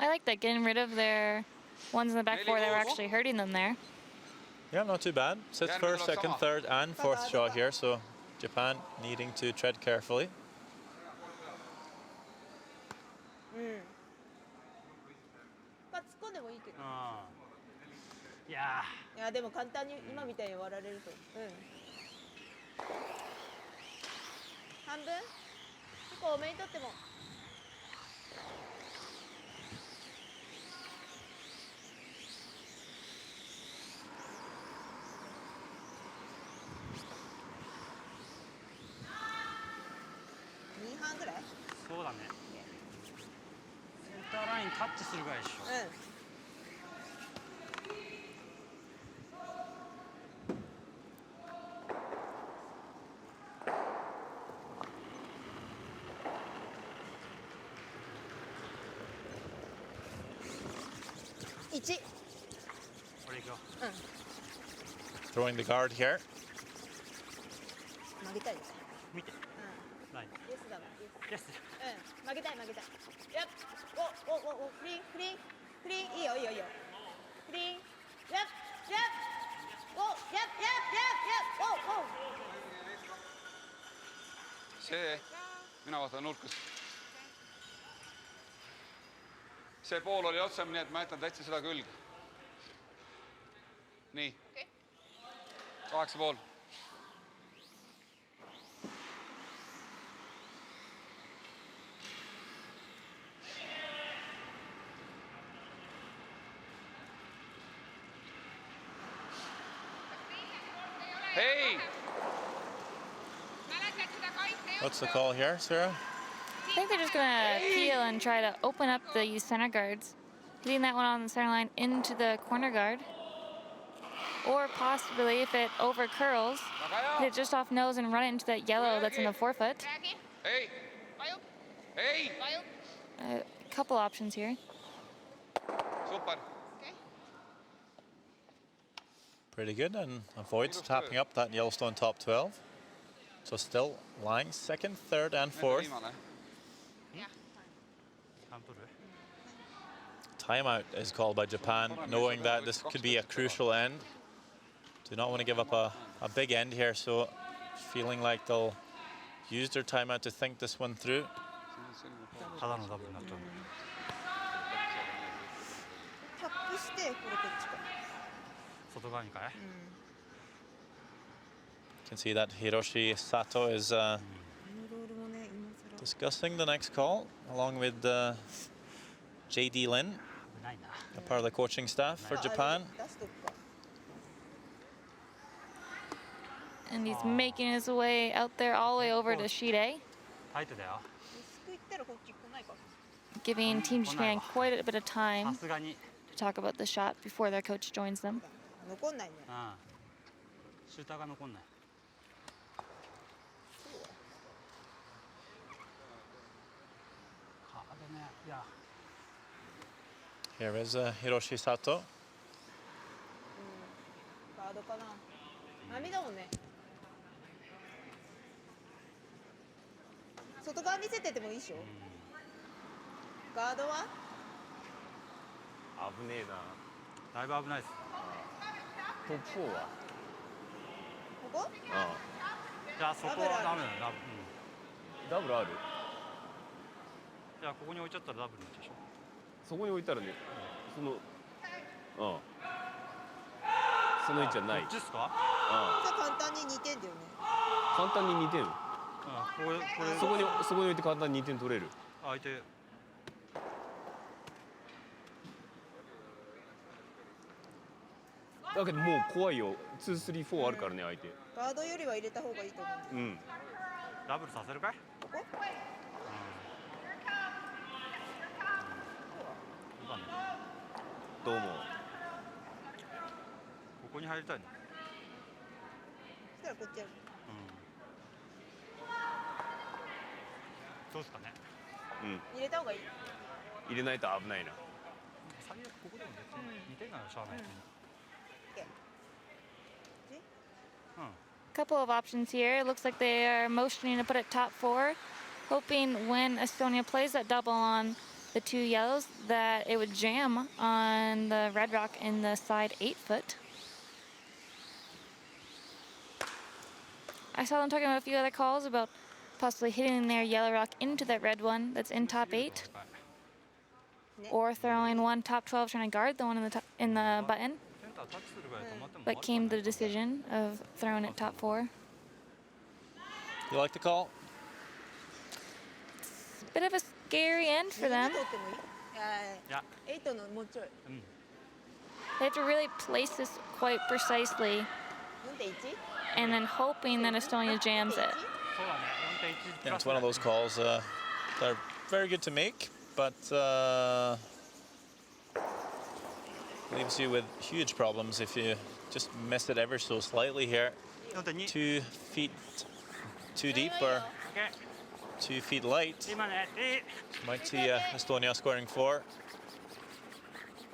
I like that, getting rid of their ones in the back four that were actually hurting them there. Yeah, not too bad. Sits first, second, third, and fourth shot here, so Japan needing to tread carefully. まあ突っ込んでもいいけど。いやいやでも簡単に今みたいに割られると。半分？結構多めに取っても。2半ぐらい？そうだね。センターラインタッチするぐらいでしょ。1。これいくよ。Throwing the guard here. 曲げたいです。見て。ライン。イエスだわ。イエス。曲げたい曲げたい。やっ。おフリーフリーフリーいいよいいよいいよ。フリーやっやっおやっお。see, mina vaatan nurkast. see pool oli otsem, nii et ma jätan täitsa seda külge. nii. 8,5. Hei! What's the call here, Sarah? I think they're just going to peel and try to open up the center guards. Hitting that one on the center line into the corner guard. Or possibly, if it over curls, hit it just off nose and run it into that yellow that's in the forefoot. Hey! Hey! A couple options here. Super. Pretty good, and avoids tapping up that Yellowstone top 12. So still lying second, third, and fourth. Timeout is called by Japan, knowing that this could be a crucial end. Do not want to give up a big end here, so feeling like they'll use their timeout to think this one through. ただのダブルになっちゃう。タップしてこれこっちか。外側にかい。You can see that Hiroshi Sato is discussing the next call, along with J.D. Lin, a part of the coaching staff for Japan. And he's making his way out there all the way over to sheet A, タイトだよ。giving Team Japan quite a bit of さ time すがに。 to talk about the shot before their coach joins them. 残んないね。シューターが残んない。 Here is Hiroshi Sato. ガードかな。波だもんね。外側見せててもいいでしょ。ガードは？危ねえな。だいぶ危ないです。トップ4は？ここ？じゃあそこはダメだよ。ダブルある？じゃあここに置いちゃったらダブルになっちゃうでしょ。そこに置いたらね、そのその位置はない。こっちですか？じゃあ簡単に2点だよね。簡単に2点。そこに置いて簡単に2点取れる。相手。だけどもう怖いよ。2、3、4あるからね相手。ガードよりは入れた方がいいと思う。ダブルさせるかい？ここ？どうも。ここに入りたいの。そしたらこっちやる。そうですかね。入れた方がいい。入れないと危ないな。最悪ここでも別に2点ならしゃあないですね。Couple of options here. It looks like they are motioning to put it top four, hoping when Estonia plays that double on the 2 yellows, that it would jam on the red rock in the side 8-foot. I saw them talking about a few other calls about possibly hitting their yellow rock into that red one that's in top 8, or throwing one top 12 trying to guard the one in the button. But came the decision of throwing it top 4. You like the call? It's a bit of a scary end for them. They have to really place this quite precisely, and then hoping that Estonia jams it. Yeah, it's one of those calls that are very good to make, but leaves you with huge problems if you just miss it ever so slightly here. 2 feet too deep or 2 feet light. Might see Estonia scoring 4.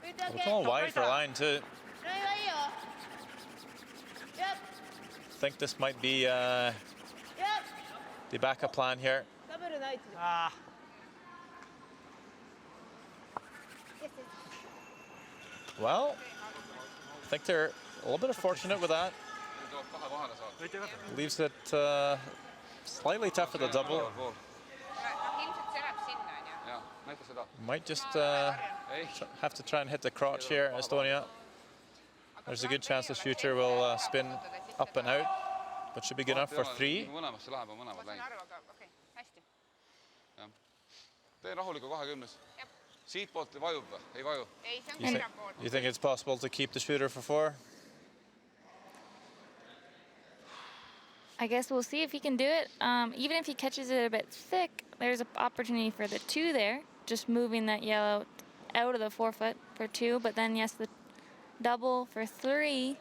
We're going wide for line too. I think this might be the backup plan here. Well, I think they're a little bit fortunate with that. Leaves it slightly tough for the double. Might just have to try and hit the crotch here, Estonia. There's a good chance the shooter will spin up and out, but should be good enough for 3. You think it's possible to keep the shooter for 4? I guess we'll see if he can do it. Even if he catches it a bit thick, there's an opportunity for the 2 there, just moving that yellow out of the 4-foot for 2, but then yes, the double for 3.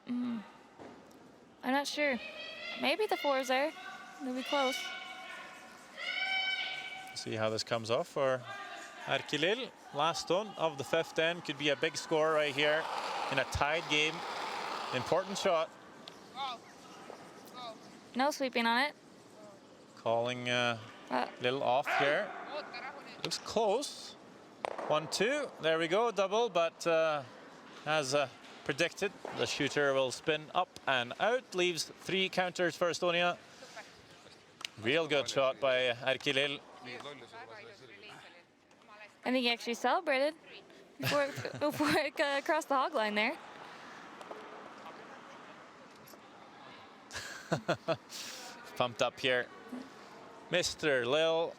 I'm not sure. Maybe the 4's there. It'll be close. See how this comes off for Erkilil. Last stone of the 5th end. Could be a big score right here in a tied game. Important shot. No sweeping on it. Calling little off here. Looks close. 1-2. There we go. Double, but as predicted, the shooter will spin up and out. Leaves 3 counters for Estonia. Real good shot by Erkilil. I think he actually celebrated before it crossed the hog line there. Pumped up here. Mr. Lil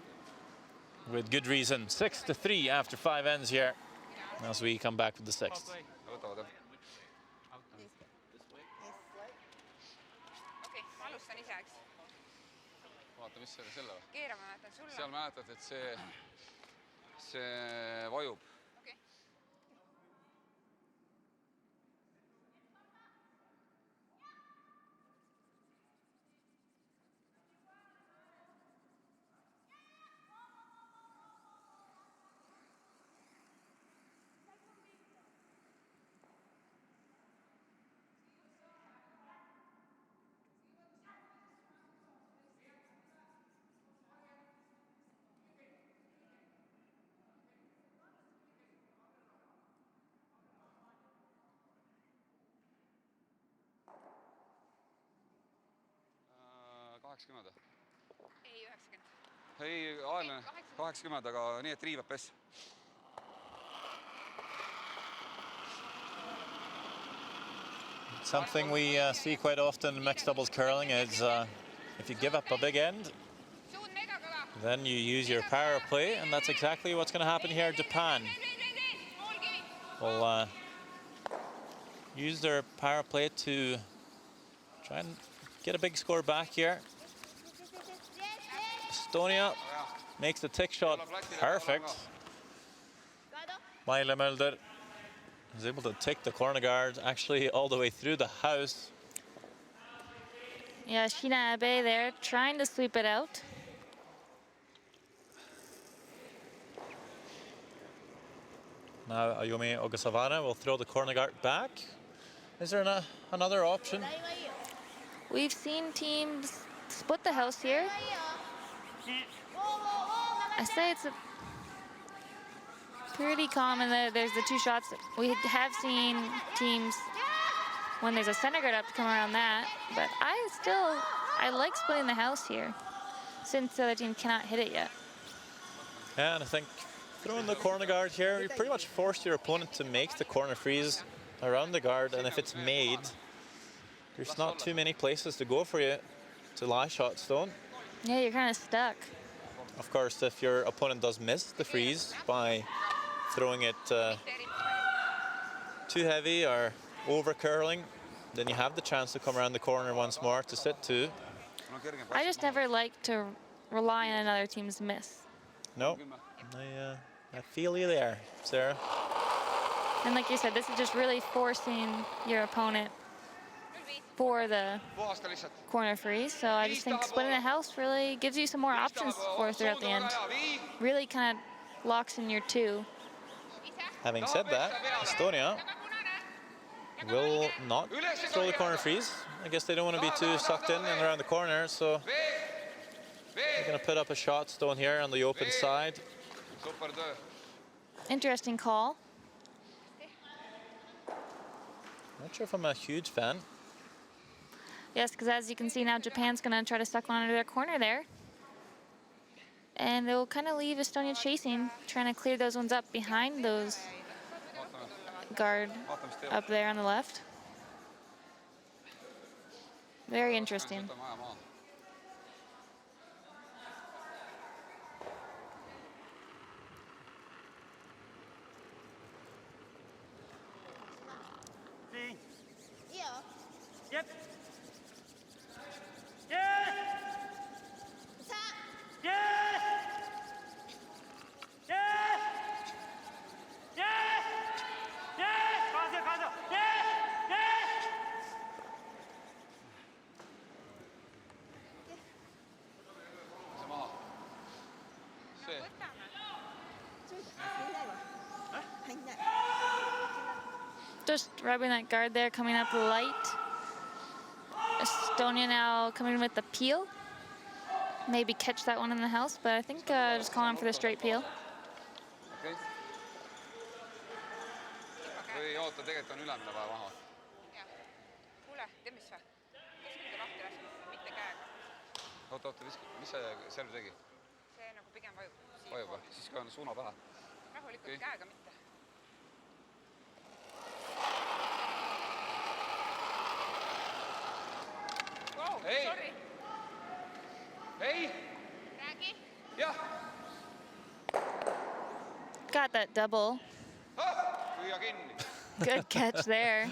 with good reason. 6-3 after 5 ends here as we come back with the 6th. Vaata, mis selle või? Keera, ma mäletan sulle. Seal mäletad, et see vajub. Ei, 90. Ei, ajalane 80, aga nii, et riivab pess. Something we see quite often in mixed doubles curling is if you give up a big end, then you use your power play, and that's exactly what's going to happen here. Japan will use their power play to try and get a big score back here. Estonia makes the tick shot perfect. Maile Mulder is able to take the corner guard actually all the way through the house. Yeah, Sheena Abe there trying to sweep it out. Now Ayumi Ogasavana will throw the corner guard back. Is there another option? We've seen teams split the house here. I say it's pretty common that there's the two shots. We have seen teams when there's a center guard up to come around that, but I like splitting the house here since the other team cannot hit it yet. Yeah, and I think throwing the corner guard here, you pretty much force your opponent to make the corner freeze around the guard, and if it's made, there's not too many places to go for you to lie shot Stone. Yeah, you're kind of stuck. Of course, if your opponent does miss the freeze by throwing it too heavy or over curling, then you have the chance to come around the corner once more to sit two. I just never like to rely on another team's miss. No, I feel you there, Sarah. And like you said, this is just really forcing your opponent for the corner freeze. So I just think splitting the house really gives you some more options for throughout the end. Really kind of locks in your two. Having said that, Estonia will not throw the corner freeze. I guess they don't want to be too sucked in and around the corner, so they're going to put up a shot Stone here on the open side. Interesting call. Not sure if I'm a huge fan. Yes, because as you can see now, Japan's going to try to suck one under their corner there. And they'll kind of leave Estonia chasing, trying to clear those ones up behind those guard up there on the left. Very interesting. Yep. Yes. Yes. Yes. Yes. Yes. 가세요. Yes. Yes. Just rubbing that guard there, coming up light. Estonia now coming with the peel. Maybe catch that one in the house, but I think just calling for the straight peel. Või oota, tegelikult on ülemine vaja maha. Kuule, tead mis või? Kas küll te lahti laseme, mitte käega? Oota, mis see serv tegi? See nagu pigem vajub. Vajub või? Siis ka on suuna pähe. Rahulikult käega mitte. Wow, Ei. sorry. Ei! Räägi. Jah! Got that double. Püüa kinni. Good catch there.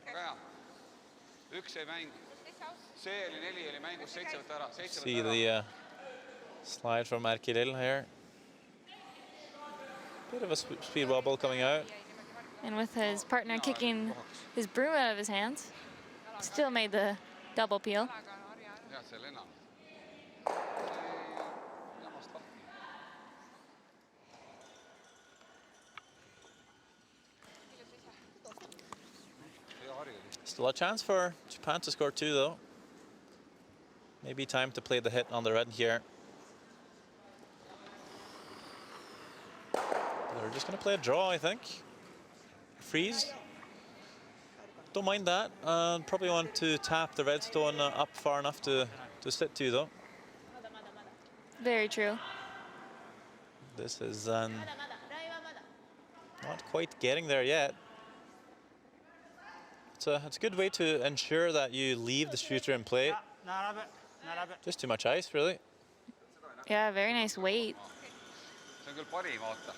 Väga hea. Üks ei mängu. See oli 4 oli mängus, 7 võtta ära. See the slide from Erkilil here. Bit of a speed wobble coming out. And with his partner kicking his broom out of his hands, still made the double peel. Jah, see lennab. Still a chance for Japan to score two, though. Maybe time to play the hit on the red here. They're just going to play a draw, I think. Freeze. Don't mind that. Probably want to tap the red stone up far enough to sit two, though. Very true. This is not quite getting there yet. It's a good way to ensure that you leave the shooter in play. Just too much ice, really. Yeah, very nice weight. See on küll parim, vaata.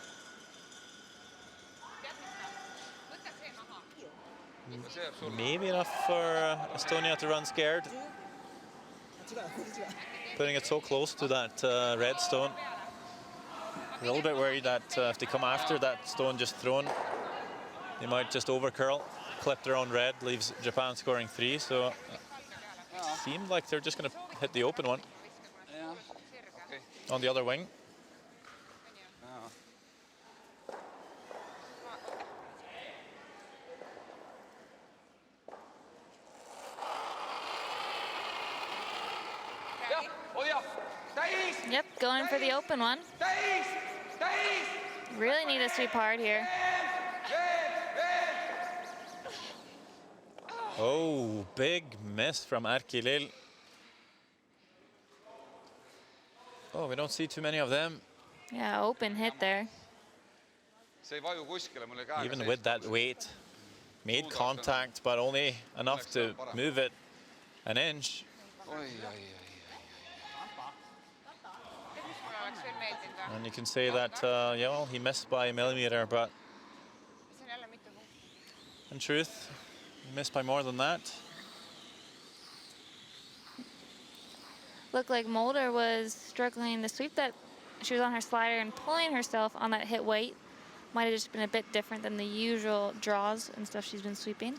Maybe enough for Estonia to run scared. Putting it so close to that red stone. A little bit worried that if they come after that stone just thrown, they might just over curl, clip their own red, leaves Japan scoring 3. So it seemed like they're just going to hit the open one on the other wing. Yep, going for the open one. Really need to sweep hard here. Oh, big miss from Erkilil. Oh, we don't see too many of them. Yeah, open hit there. Even with that weight, made contact, but only enough to move it an inch. And you can say that, yeah, well, he missed by a millimeter, but in truth, he missed by more than that. Looked like Mulder was struggling to sweep that. She was on her slider and pulling herself on that hit weight. Might have just been a bit different than the usual draws and stuff she's been sweeping.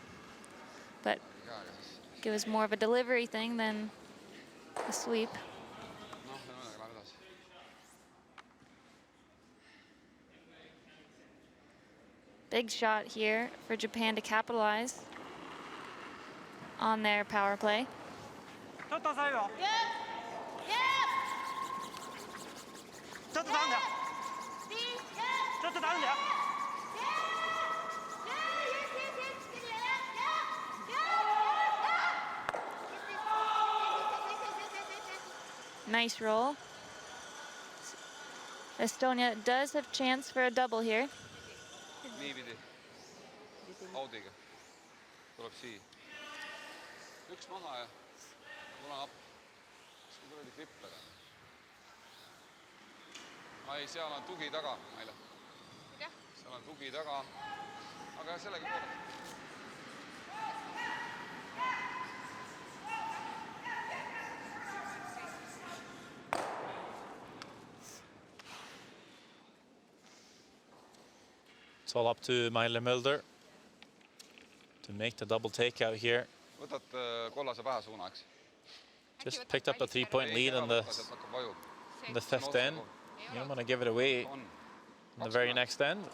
But it was more of a delivery thing than a sweep. Big shot here for Japan to capitalize on their power play. Nice roll. Estonia does have chance for a double here. Niipidi. Audiga. Tuleb siia. Üks maha ja tule appi. Kas kui kuradi kripplega? Ai, seal on tugi taga, Maile. Seal on tugi taga. Aga sellega poole. It's all up to Maile Mulder to make the double takeout here. Võtad kollase pähe suuna, eks? Just picked up a 3-point lead in the fifth end. You don't want to give it away in the very next end.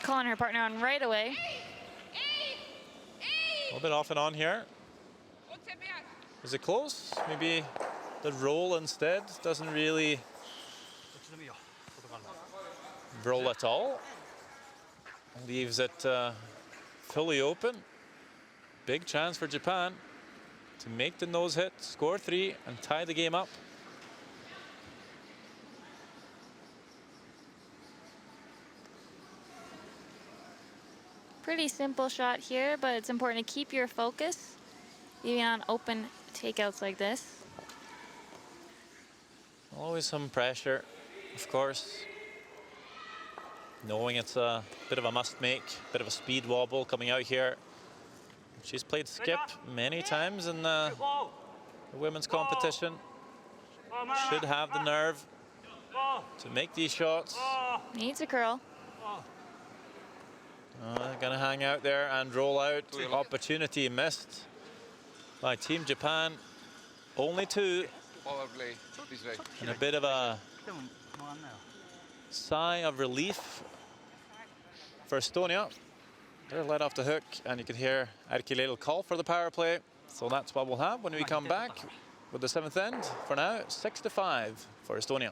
Calling her partner on right away. A little bit off and on here. Is it close? Maybe the roll instead doesn't really roll at all. Leaves it fully open. Big chance for Japan to make the nose hit, score 3, and tie the game up. Pretty simple shot here, but it's important to keep your focus, even on open takeouts like this. Always some pressure, of course. Knowing it's a bit of a must-make, bit of a speed wobble coming out here. She's played skip many times in the women's competition. Should have the nerve to make these shots. Needs a curl. Gonna hang out there and roll out. Opportunity missed by Team Japan. Only 2. Power play this way. And a bit of a sigh of relief for Estonia. They're let off the hook, and you can hear Erkilil call for the power play. So that's what we'll have when we come back with the 7th end. For now, 6-5 for Estonia.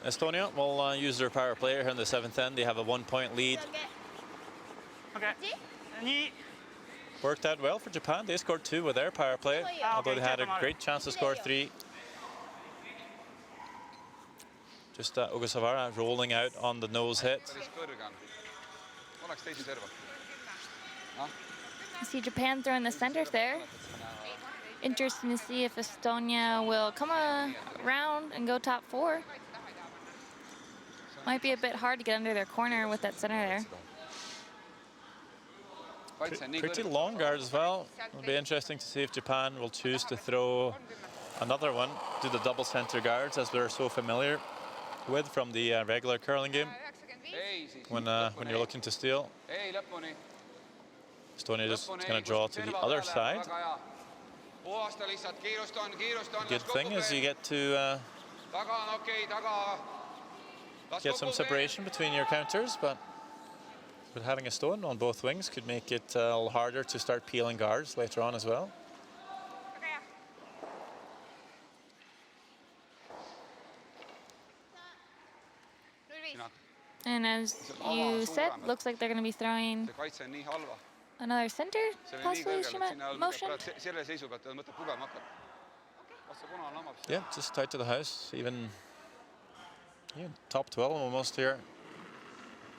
Estonia will use their power play here in the 7th end. They have a 1-point lead. Okay. 2. Worked out well for Japan. They scored 2 with their power play, although they had a great chance to score 3. Just Ogasawara rolling out on the nose hit. You see Japan throwing the center there. Interesting to see if Estonia will come around and go top 4. Might be a bit hard to get under their corner with that center there. Pretty long guard as well. It'll be interesting to see if Japan will choose to throw another one, do the double center guards as we're so familiar with from the regular curling game when you're looking to steal. Estonia just going to draw to the other side. Good thing is you get to get some separation between your counters, but having a stone on both wings could make it a little harder to start peeling guards later on as well. And as you said, looks like they're going to be throwing another center, possibly, she motioned. Yeah, just tight to the house, even top 12 almost here.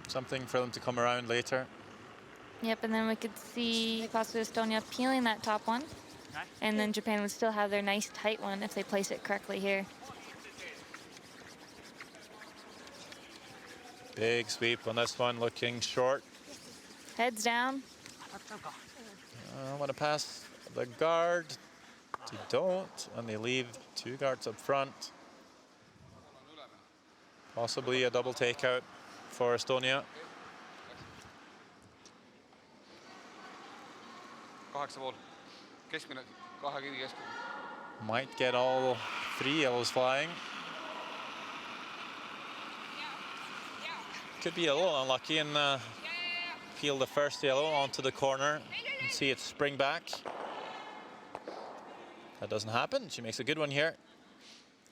Something for them to come around later. Yep, and then we could see possibly Estonia peeling that top one. And then Japan would still have their nice tight one if they place it correctly here. Big sweep on this one, looking short. Heads down. I want to pass the guard. They don't, and they leave 2 guards up front. Possibly a double takeout for Estonia. Might get all 3 yellows flying. Could be a little unlucky and peel the first yellow onto the corner and see it spring back. That doesn't happen. She makes a good one here.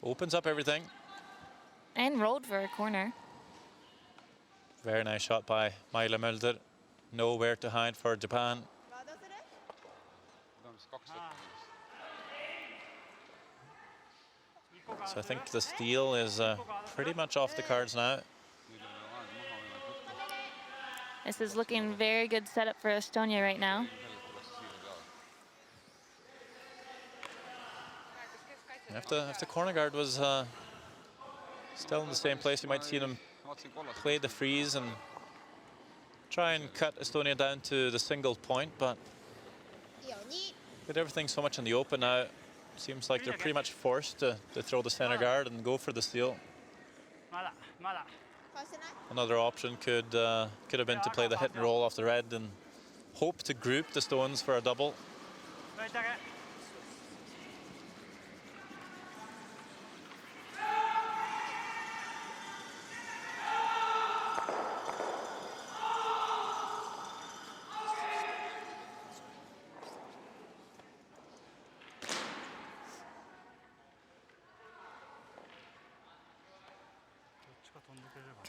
Opens up everything. And rolled for a corner. Very nice shot by Maila Mulder. Nowhere to hide for Japan. So I think the steal is pretty much off the cards now. This is looking very good setup for Estonia right now. If the corner guard was still in the same place, you might see them play the freeze and try and cut Estonia down to the single point, but with everything so much in the open now, it seems like they're pretty much forced to throw the center guard and go for the steal. Another option could have been to play the hit and roll off the red and hope to group the stones for a double.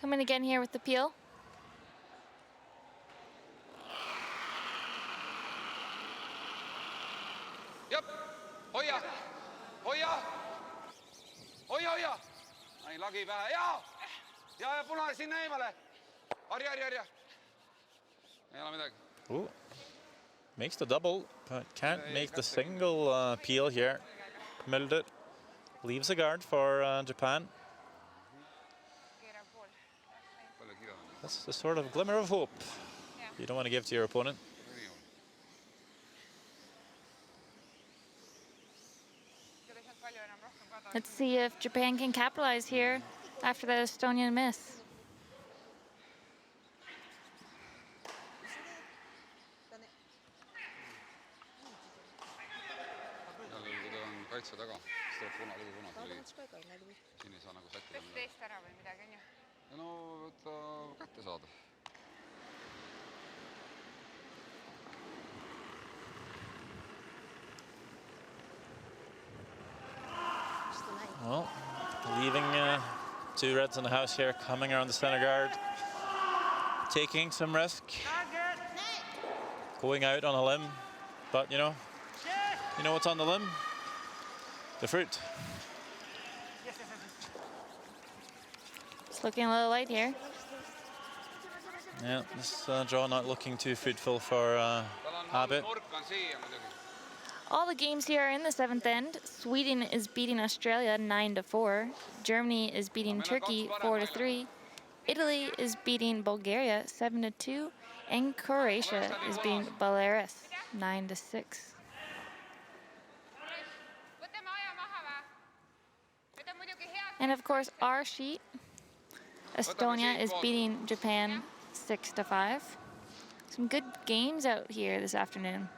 Coming again here with the peel. Yep. Hoia. Hoia. Hoia, hoia. Ai, lagi pähe. Ja punane sinna eemale. Harja. Ei ole midagi. Ooh. Makes the double, but can't make the single peel here. Mulder leaves a guard for Japan. That's the sort of glimmer of hope you don't want to give to your opponent. Let's see if Japan can capitalize here after that Estonian miss. Kaitse taga, siis tuleb punane tuli. Siin ei saa nagu sättida. Tõsta eest ära või midagi, on ju? Ja no, võtta kätte saada. Well, leaving Two reds in the house here, coming around the center guard. Taking some risk. Going out on a limb. But you know what's on the limb? The fruit. It's looking a little light here. Yeah, this draw not looking too fruitful for Abbott. All the games here are in the 7th end. Sweden is beating Australia 9-4. Germany is beating Turkey 4-3. Italy is beating Bulgaria 7-2. And Croatia is beating Belarus 9-6. And of course, our sheet, Estonia is beating Japan 6-5. Some good games out here this afternoon.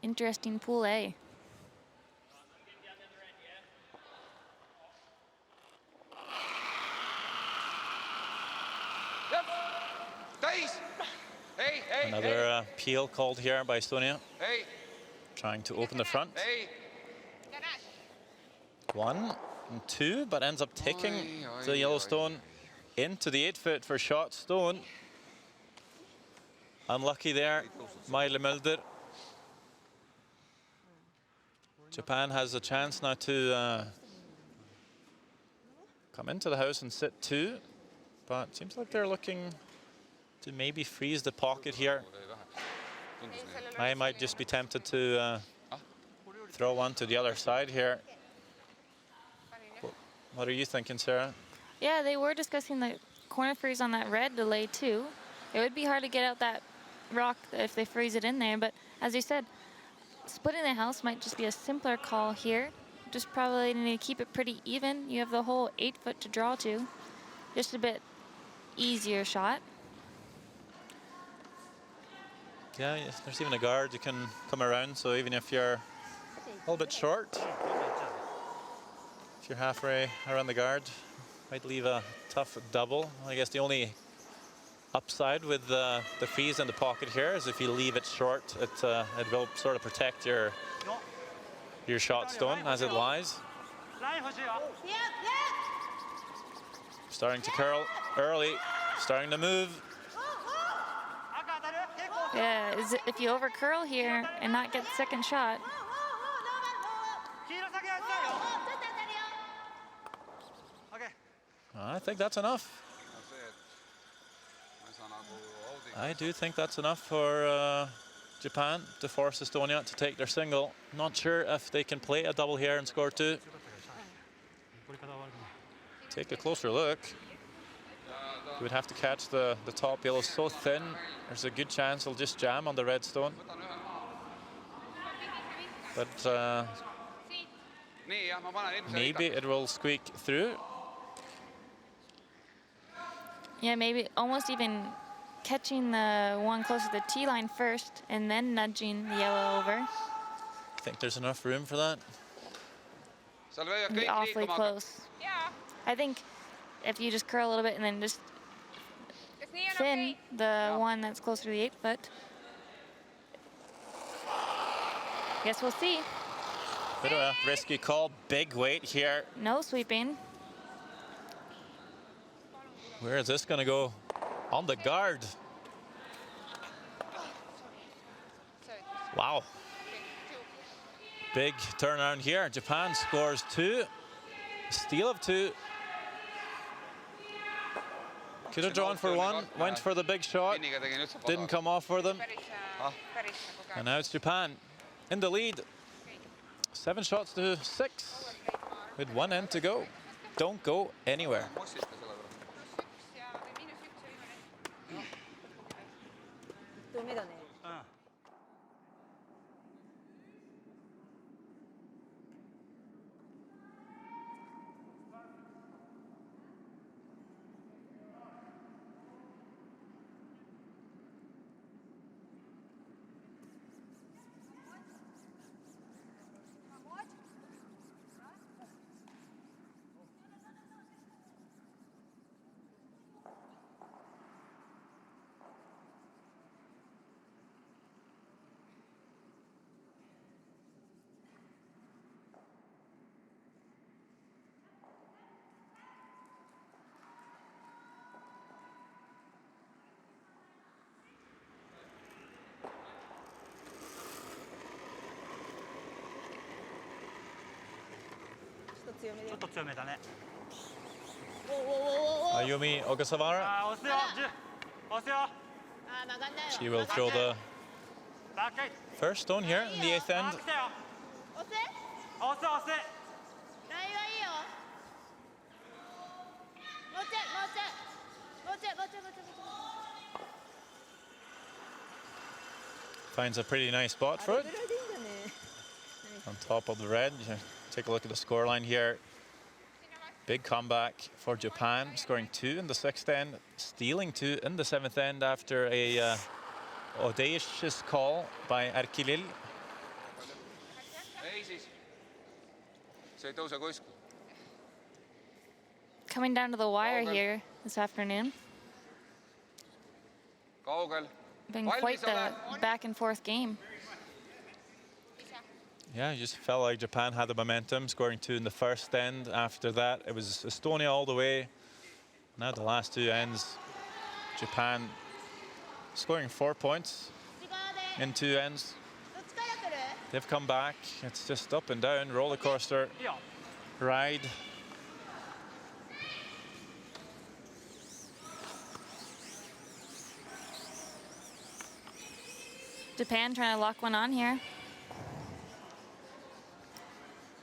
Interesting Pool A. Another peel called here by Estonia. Trying to open the front. 1 and 2, but ends up taking the yellow stone into the 8-foot for shot. Stone. Unlucky there, Maile Mulder. Japan has a chance now to come into the house and sit 2, but seems like they're looking to maybe freeze the pocket here. I might just be tempted to throw one to the other side here. What are you thinking, Sarah? Yeah, they were discussing the corner freeze on that red delay too. It would be hard to get out that rock if they freeze it in there, but as you said, splitting the house might just be a simpler call here. Just probably need to keep it pretty even. You have the whole 8-foot to draw to. Just a bit easier shot. Yeah, there's even a guard you can come around, so even if you're a little bit short, if you're halfway around the guard, might leave a tough double. I guess the only upside with the freeze in the pocket here is if you leave it short, it will sort of protect your shot stone as it lies. Starting to curl early, starting to move. Yeah, if you over curl here and not get the second shot. I think that's enough. I do think that's enough for Japan to force Estonia to take their single. Not sure if they can play a double here and score 2. Take a closer look. You would have to catch the top yellow so thin. There's a good chance it'll just jam on the red stone. But maybe it will squeak through. Yeah, maybe almost even catching the one close to the tee line first and then nudging the yellow over. I think there's enough room for that. It'd be awfully close. I think if you just curl a little bit and then just thin the one that's closer to the 8-foot. Guess we'll see. Bit of a risky call, big weight here. No sweeping. Where is this going to go? On the guard. Wow. Big turnaround here. Japan scores 2. Steal of 2. Could have drawn for 1. Went for the big shot. Didn't come off for them. And now it's Japan in the lead. 7 shots to 6 with 1 end to go. Don't go anywhere. ちょっと強めだね。Ayumi Ogasawara. あ、押すよ。10。押すよ。 She will throw the バック。 first stone here in the 8th あ、 end. 来たよ。押せ。押す押す。ラインはいいよ。もうちょいもうちょいもうちょいもうちょいもうちょいもうちょい。 Finds a pretty nice spot for it. On top of the red. Take a look at the scoreline here. Big comeback for Japan, scoring 2 in the 6th end, stealing 2 in the 7th end after a audacious call by Erkilil. Ei siis. Se ei tõuse kuskil. Coming down to the wire here this afternoon. Kaugel. Been quite the back and forth game. Yeah, it just felt like Japan had the momentum, scoring 2 in the 1st end. After that, it was Estonia all the way. Now the last 2 ends, Japan scoring 4 points in 2 ends. They've come back. It's just up and down, roller coaster ride. Japan trying to lock one on here.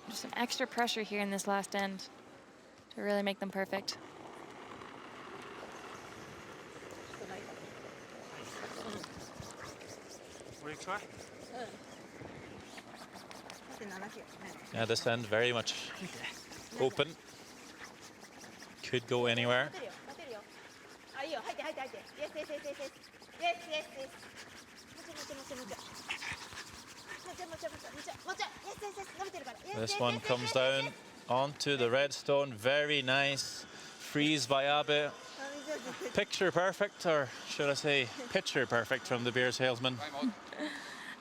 Just some extra pressure here in this last end to really make them perfect. Yeah, this end very much open. Could go anywhere. This one comes down onto the red stone. Very nice freeze by Abe. Picture perfect, or should I say picture perfect from the beer salesman.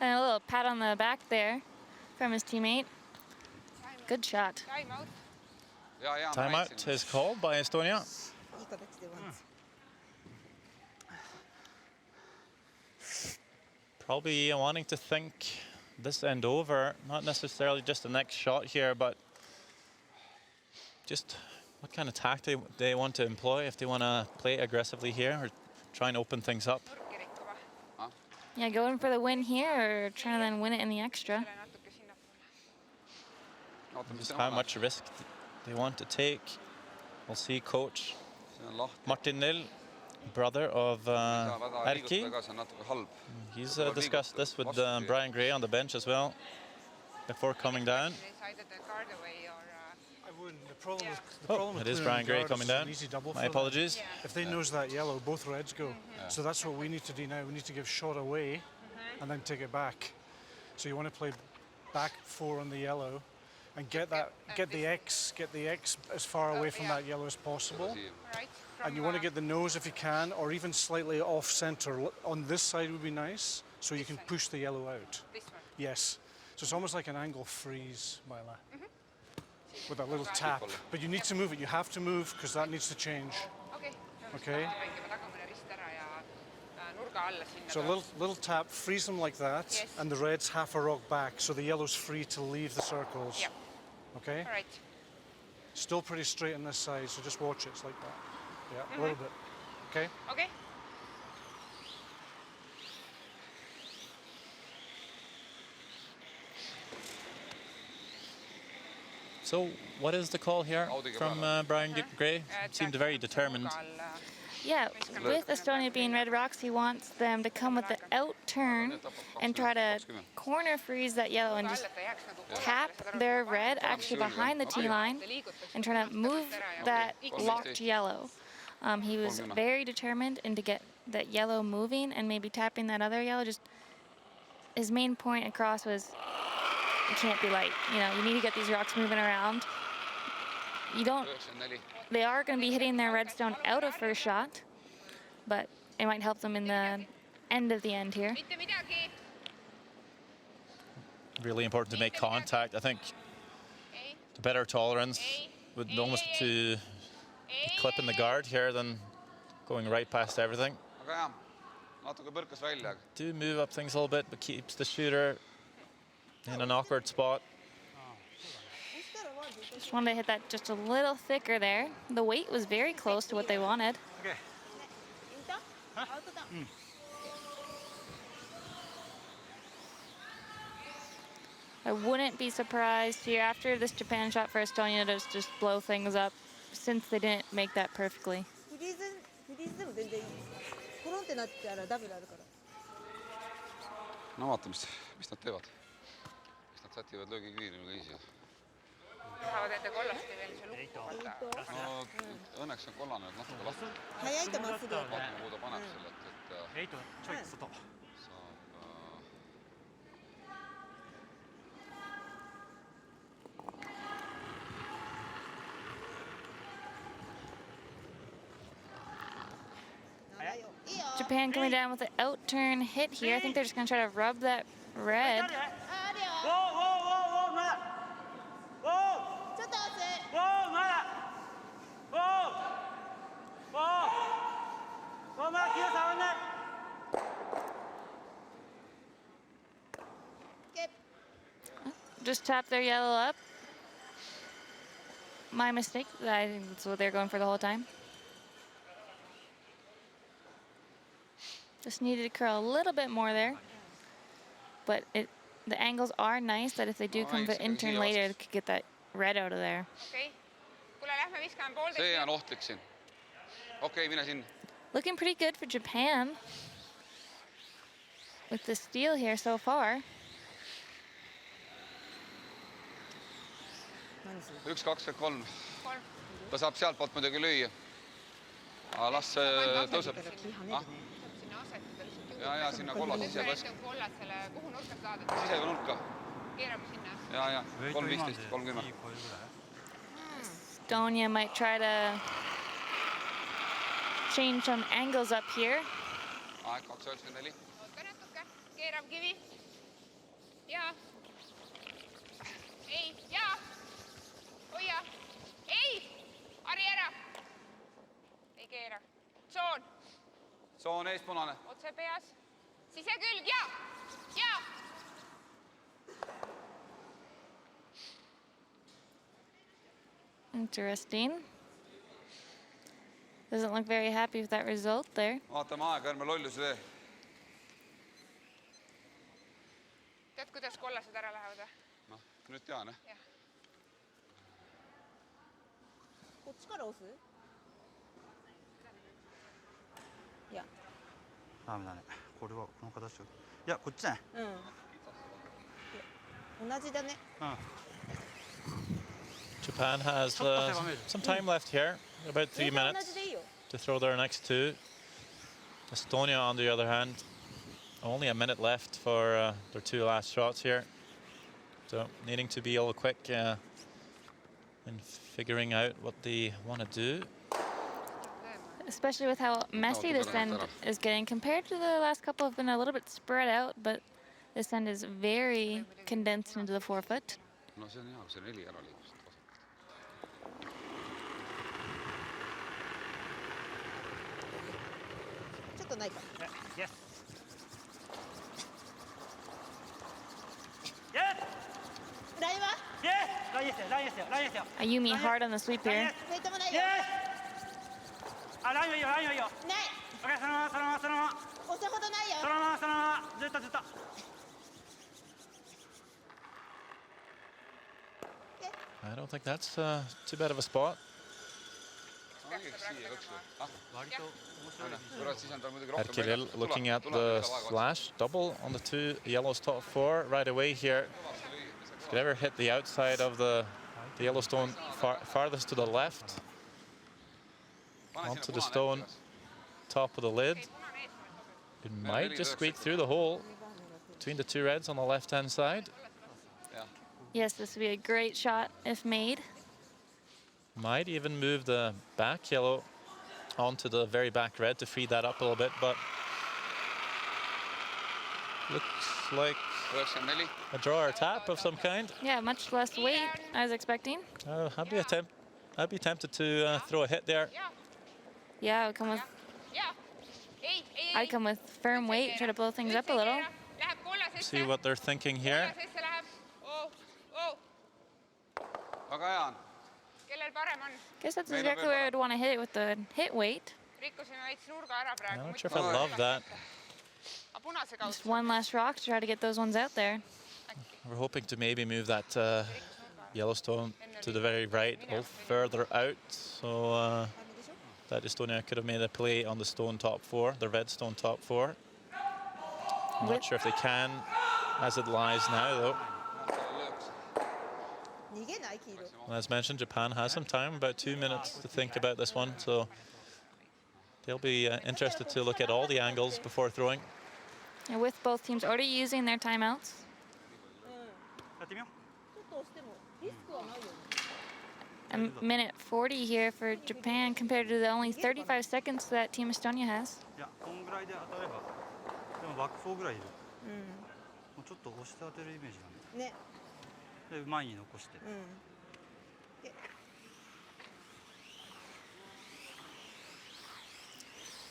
And a little pat on the back there from his teammate. Good shot. Timeout is called by Estonia. Probably wanting to think this end over, not necessarily just the next shot here, but just what kind of tactic they want to employ, if they want to play aggressively here or try and open things up. Yeah, going for the win here or trying to then win it in the extra. Just how much risk they want to take. We'll see coach Martin Nil, brother of Erki. He's discussed this with Brian Gray on the bench as well before coming down. Oh, it is Brian Gray coming down. My apologies. If they nose that yellow, both reds go. So that's what we need to do now. We need to give shot away and then take it back. So you want to play back 4 on the yellow and get the X as far away from that yellow as possible. And you want to get the nose if you can, or even slightly off center. On this side would be nice, so you can push the yellow out. This one? Yes. So it's almost like an angle freeze, Myla. With a little tap. But you need to move it. You have to move because that needs to change. Okay. So a little tap, freeze them like that, and the red's half a rock back, so the yellow's free to leave the circles. Yeah. Okay. All right. Still pretty straight on this side, so just watch it. It's like that. Yeah, a little bit. Okay. Okay. So what is the call here from Brian Gray? Seemed very determined. Yeah, with Estonia being Red Rocks, he wants them to come with the out turn and try to corner freeze that yellow and just tap their red actually behind the tee line and try to move that locked yellow. He was very determined and to get that yellow moving and maybe tapping that other yellow. Just his main point across was you can't be light. You know, you need to get these rocks moving around. You don't. They are going to be hitting their redstone out of first shot, but it might help them in the end of the end here. Really important to make contact. I think the better tolerance would almost to clipping the guard here than going right past everything. Do move up things a little bit, but keeps the shooter in an awkward spot. Just wanted to hit that just a little thicker there. The weight was very close to what they wanted. Okay. インターアウトターン I wouldn't be surprised here after this Japan shot for Estonia to just blow things up since they didn't make that perfectly. フリーズでも全然いいコロンってなったらダブルあるから no vaata, mis nad teevad. Mis nad sätivad löögi kiiremini ise. Tahavad enda kollasti veel see lukku võtta. No õnneks on kollane nüüd natuke lahti. 早いとまっすぐ Vaatame, kuhu ta paneb selle, et エイトちょい外 saab... Japan coming down with an out-turn hit here. I think they're just going to try to rub that red. あるよウォーウォーウォーウォーまだウォーちょっと押すウォーまだウォーウォーウォーまだ気が触んない Just tap their yellow up. My mistake. I think that's what they're going for the whole time. Just needed to curl a little bit more there. But the angles are nice that if they do come for in-turn later, they could get that red out of there. Okei. Kuule, lähme viskame poolteist. See on ohtlik siin. Okei, mine siin. Looking pretty good for Japan with the steal here so far. 1.23. Ta saab sealtpoolt muidugi lüüa. Aga las tõuseb. Sinna asetada lihtsalt. Ja sinna kollase ise võisk. Kollasele, kuhu nurka saada? Sisega nurka. Keerame sinna. Ja, 3.15, 30. Estonia might try to change some angles up here. Aeg 2.94. Oota natuke. Keerav kivi. Ja. Ei, ja. Hoia. Ei. Ari ära. Ei keera. Tsoon. Tsoon ees punane. Otse peas. Sisekülg, ja. Ja. Interesting. Doesn't look very happy with that result there. Vaatame aega, ärme lollus tee. Tead, kuidas kollased ära lähevad või? Noh, nüüd tean, eh? Jah. こっちから押すいやダメだねこれはこの形をいやこっちだねうん同じだね Japan has some time left here, about 3 minutes to throw their next two. Estonia, on the other hand, only a minute left for their two last shots here. So needing to be a little quick in figuring out what they want to do. Especially with how messy this end is getting. Compared to the last couple, have been a little bit spread out, but this end is very condensed into the forefoot. No see on hea, kui see 4 ära liigus.ちょっとないか Yes Yes ラインは Yes ラインですよラインですよラインですよ Ayumi hard on the sweep here. フェイトもないよ Yes あラインはいいよラインはいいよない OK そのままそのままそのまま押すほどないよそのままそのままずっとずっと I don't think that's too bad of a spot. Kirill looking at the slash double on the two yellows top four right away here. Could ever hit the outside of the Yellowstone farthest to the left onto the stone top of the lid. It might just squeak through the hole between the two reds on the left-hand side. Yes, this would be a great shot if made. Might even move the back yellow onto the very back red to feed that up a little bit, but looks like a draw or a tap of some kind. Yeah, much less weight I was expecting. I'd be tempted to throw a hit there. Yeah, I'd come with firm weight, try to blow things up a little. See what they're thinking here. Väga hea on. Guess that's exactly where I'd want to hit it with the hit weight. I'm not sure if I love that. Just one last rock to try to get those ones out there. We're hoping to maybe move that Yellowstone to the very right, a little further out, so that Estonia could have made a play on the stone top 4, the red stone top 4. I'm not sure if they can, as it lies now, though. Well, as mentioned, Japan has some time, about 2 minutes to think about this one, so they'll be interested to look at all the angles before throwing. And with both teams already using their timeouts. A minute 40 here for Japan compared to the only 35 seconds that Team Estonia has.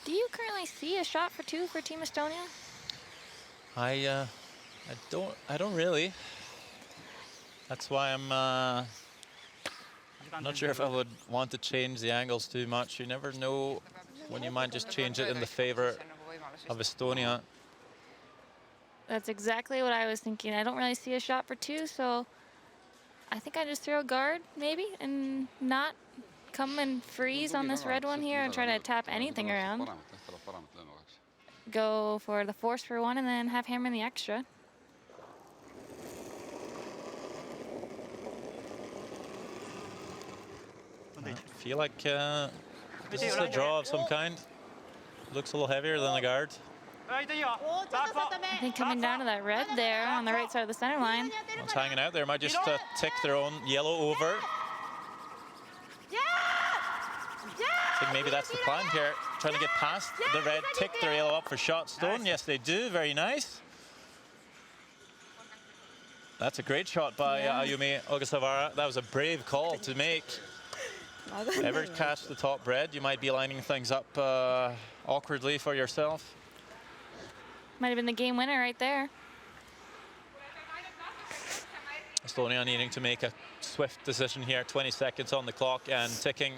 Do you currently see a shot for 2 for Team Estonia? I don't really. That's why I'm not sure if I would want to change the angles too much. You never know when you might just change it in the favor of Estonia. That's exactly what I was thinking. I don't really see a shot for 2, so I think I just throw a guard maybe and not come and freeze on this red one here and try to tap anything around. Go for the force for 1 and then have hammer in the extra. I feel like this is a draw of some kind. Looks a little heavier than the guard. I think coming down to that red there on the right side of the center line. Well, it's hanging out there. Might just tick their own yellow over. I think maybe that's the plan here. Trying to get past the red, tick their yellow up for shot stone. Yes, they do. Very nice. That's a great shot by Ayumi Ogasawara. That was a brave call to make. Ever catch the top red, you might be lining things up awkwardly for yourself. Might have been the game winner right there. Estonia needing to make a swift decision here. 20 seconds on the clock and ticking.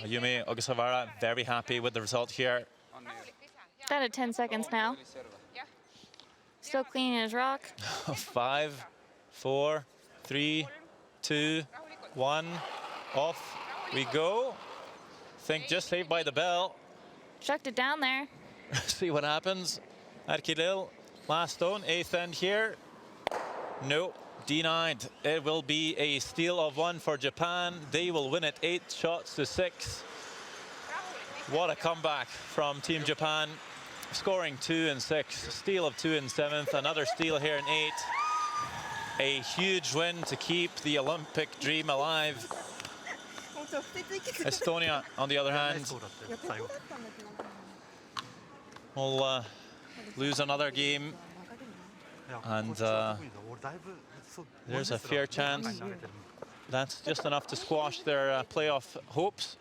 Ayumi Ogasawara very happy with the result here. Down to 10 seconds now. Still cleaning his rock. 5, 4, 3, 2, 1. Off we go. Think just saved by the bell. Chucked it down there. See what happens. Arkilil, last stone, 8th end here. No, denied. It will be a steal of 1 for Japan. They will win it 8-6. What a comeback from Team Japan. Scoring 2 and 6, steal of 2 in 7th, another steal here in 8. A huge win to keep the Olympic dream alive. Estonia, on the other hand, will lose another game, and there's a fair chance that's just enough to squash their playoff hopes.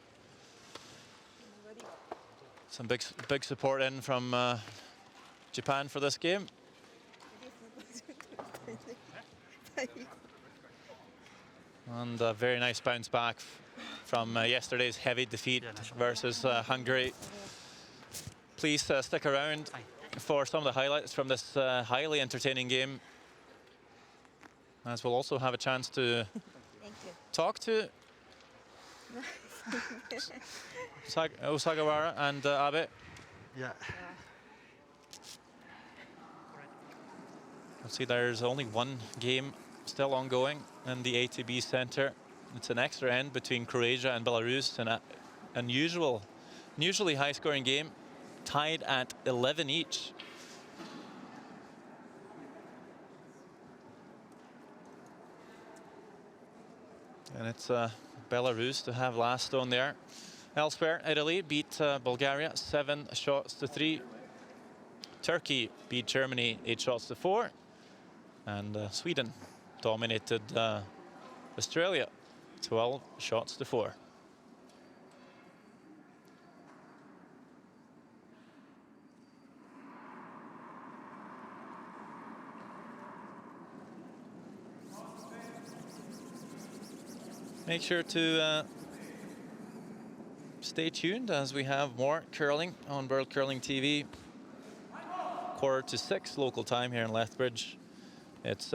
Some big support in from Japan for this game. And a very nice bounce back from yesterday's heavy defeat versus Hungary. Please stick around for some of the highlights from this highly entertaining game, as we'll also have a chance to talk to Osagawara and Abe. Yeah. You'll see there's only one game still ongoing in the ATB Center. It's an extra end between Croatia and Belarus, an unusually high-scoring game, tied at 11 each. And it's Belarus to have last stone there. Elsewhere, Italy beat Bulgaria 7-3. Turkey beat Germany 8-4. And Sweden dominated Australia 12-4. Make sure to stay tuned as we have more curling on World Curling TV. 5:45 local time here in Lethbridge. It's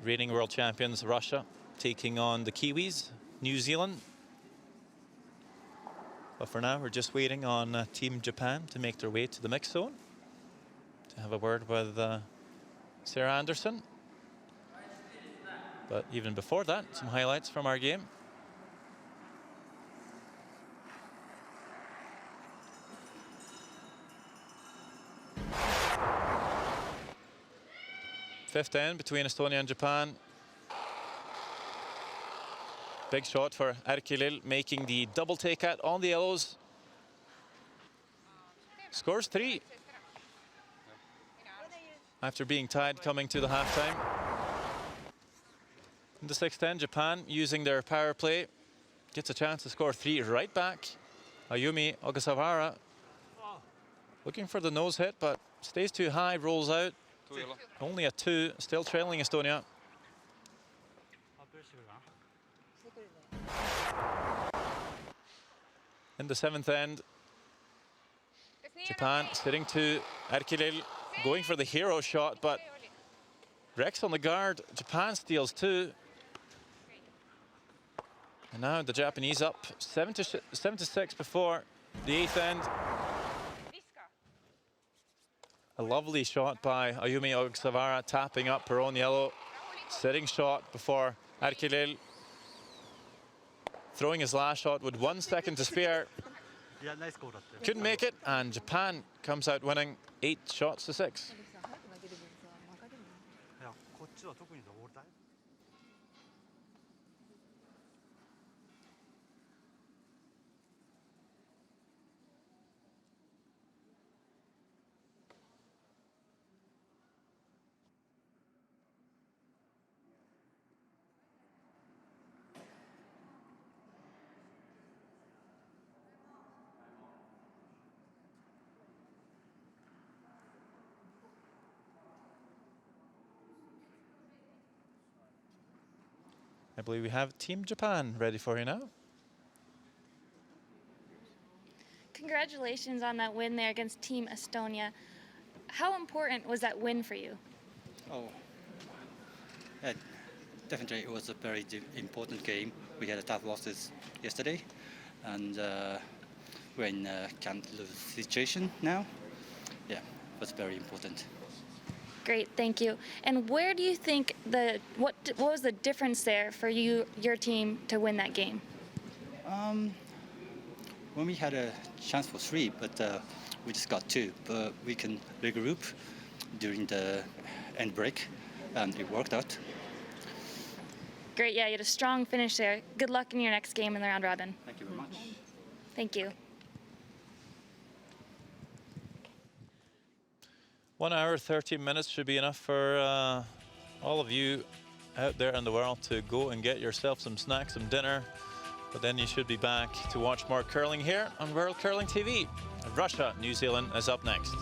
reigning world champions Russia taking on the Kiwis, New Zealand. But for now, we're just waiting on Team Japan to make their way to the mix zone to have a word with Sarah Anderson. But even before that, some highlights from our game. Fifth end between Estonia and Japan. Big shot for Erkilil, making the double take out on the yellows. Scores 3. After being tied coming to the halftime. In the sixth end, Japan using their power play gets a chance to score 3 right back. Ayumi Ogasawara looking for the nose hit, but stays too high, rolls out. Only a 2, still trailing Estonia. In the seventh end, Japan sitting to Erkilil, going for the hero shot, but Rex on the guard. Japan steals 2. And now the Japanese up 7-6 before the eighth end. A lovely shot by Ayumi Ogasawara, tapping up her own yellow. Sitting shot before Erkilil. Throwing his last shot with 1 second to spare. Couldn't make it, and Japan comes out winning 8-6. I believe we have Team Japan ready for you now. Congratulations on that win there against Team Estonia. How important was that win for you? Oh, yeah, definitely it was a very important game. We had a tough losses yesterday, and we're in a can't lose situation now. Yeah, it was very important. Great, thank you. And where do you think what was the difference there for your team to win that game? When we had a chance for 3, but we just got 2. But we can regroup during the end break, and it worked out. Great, yeah, you had a strong finish there. Good luck in your next game in the round robin. Thank you very much. Thank you. 1 hour, 13 minutes should be enough for all of you out there in the world to go and get yourself some snacks, some dinner. But then you should be back to watch more curling here on World Curling TV. Russia, New Zealand is up next.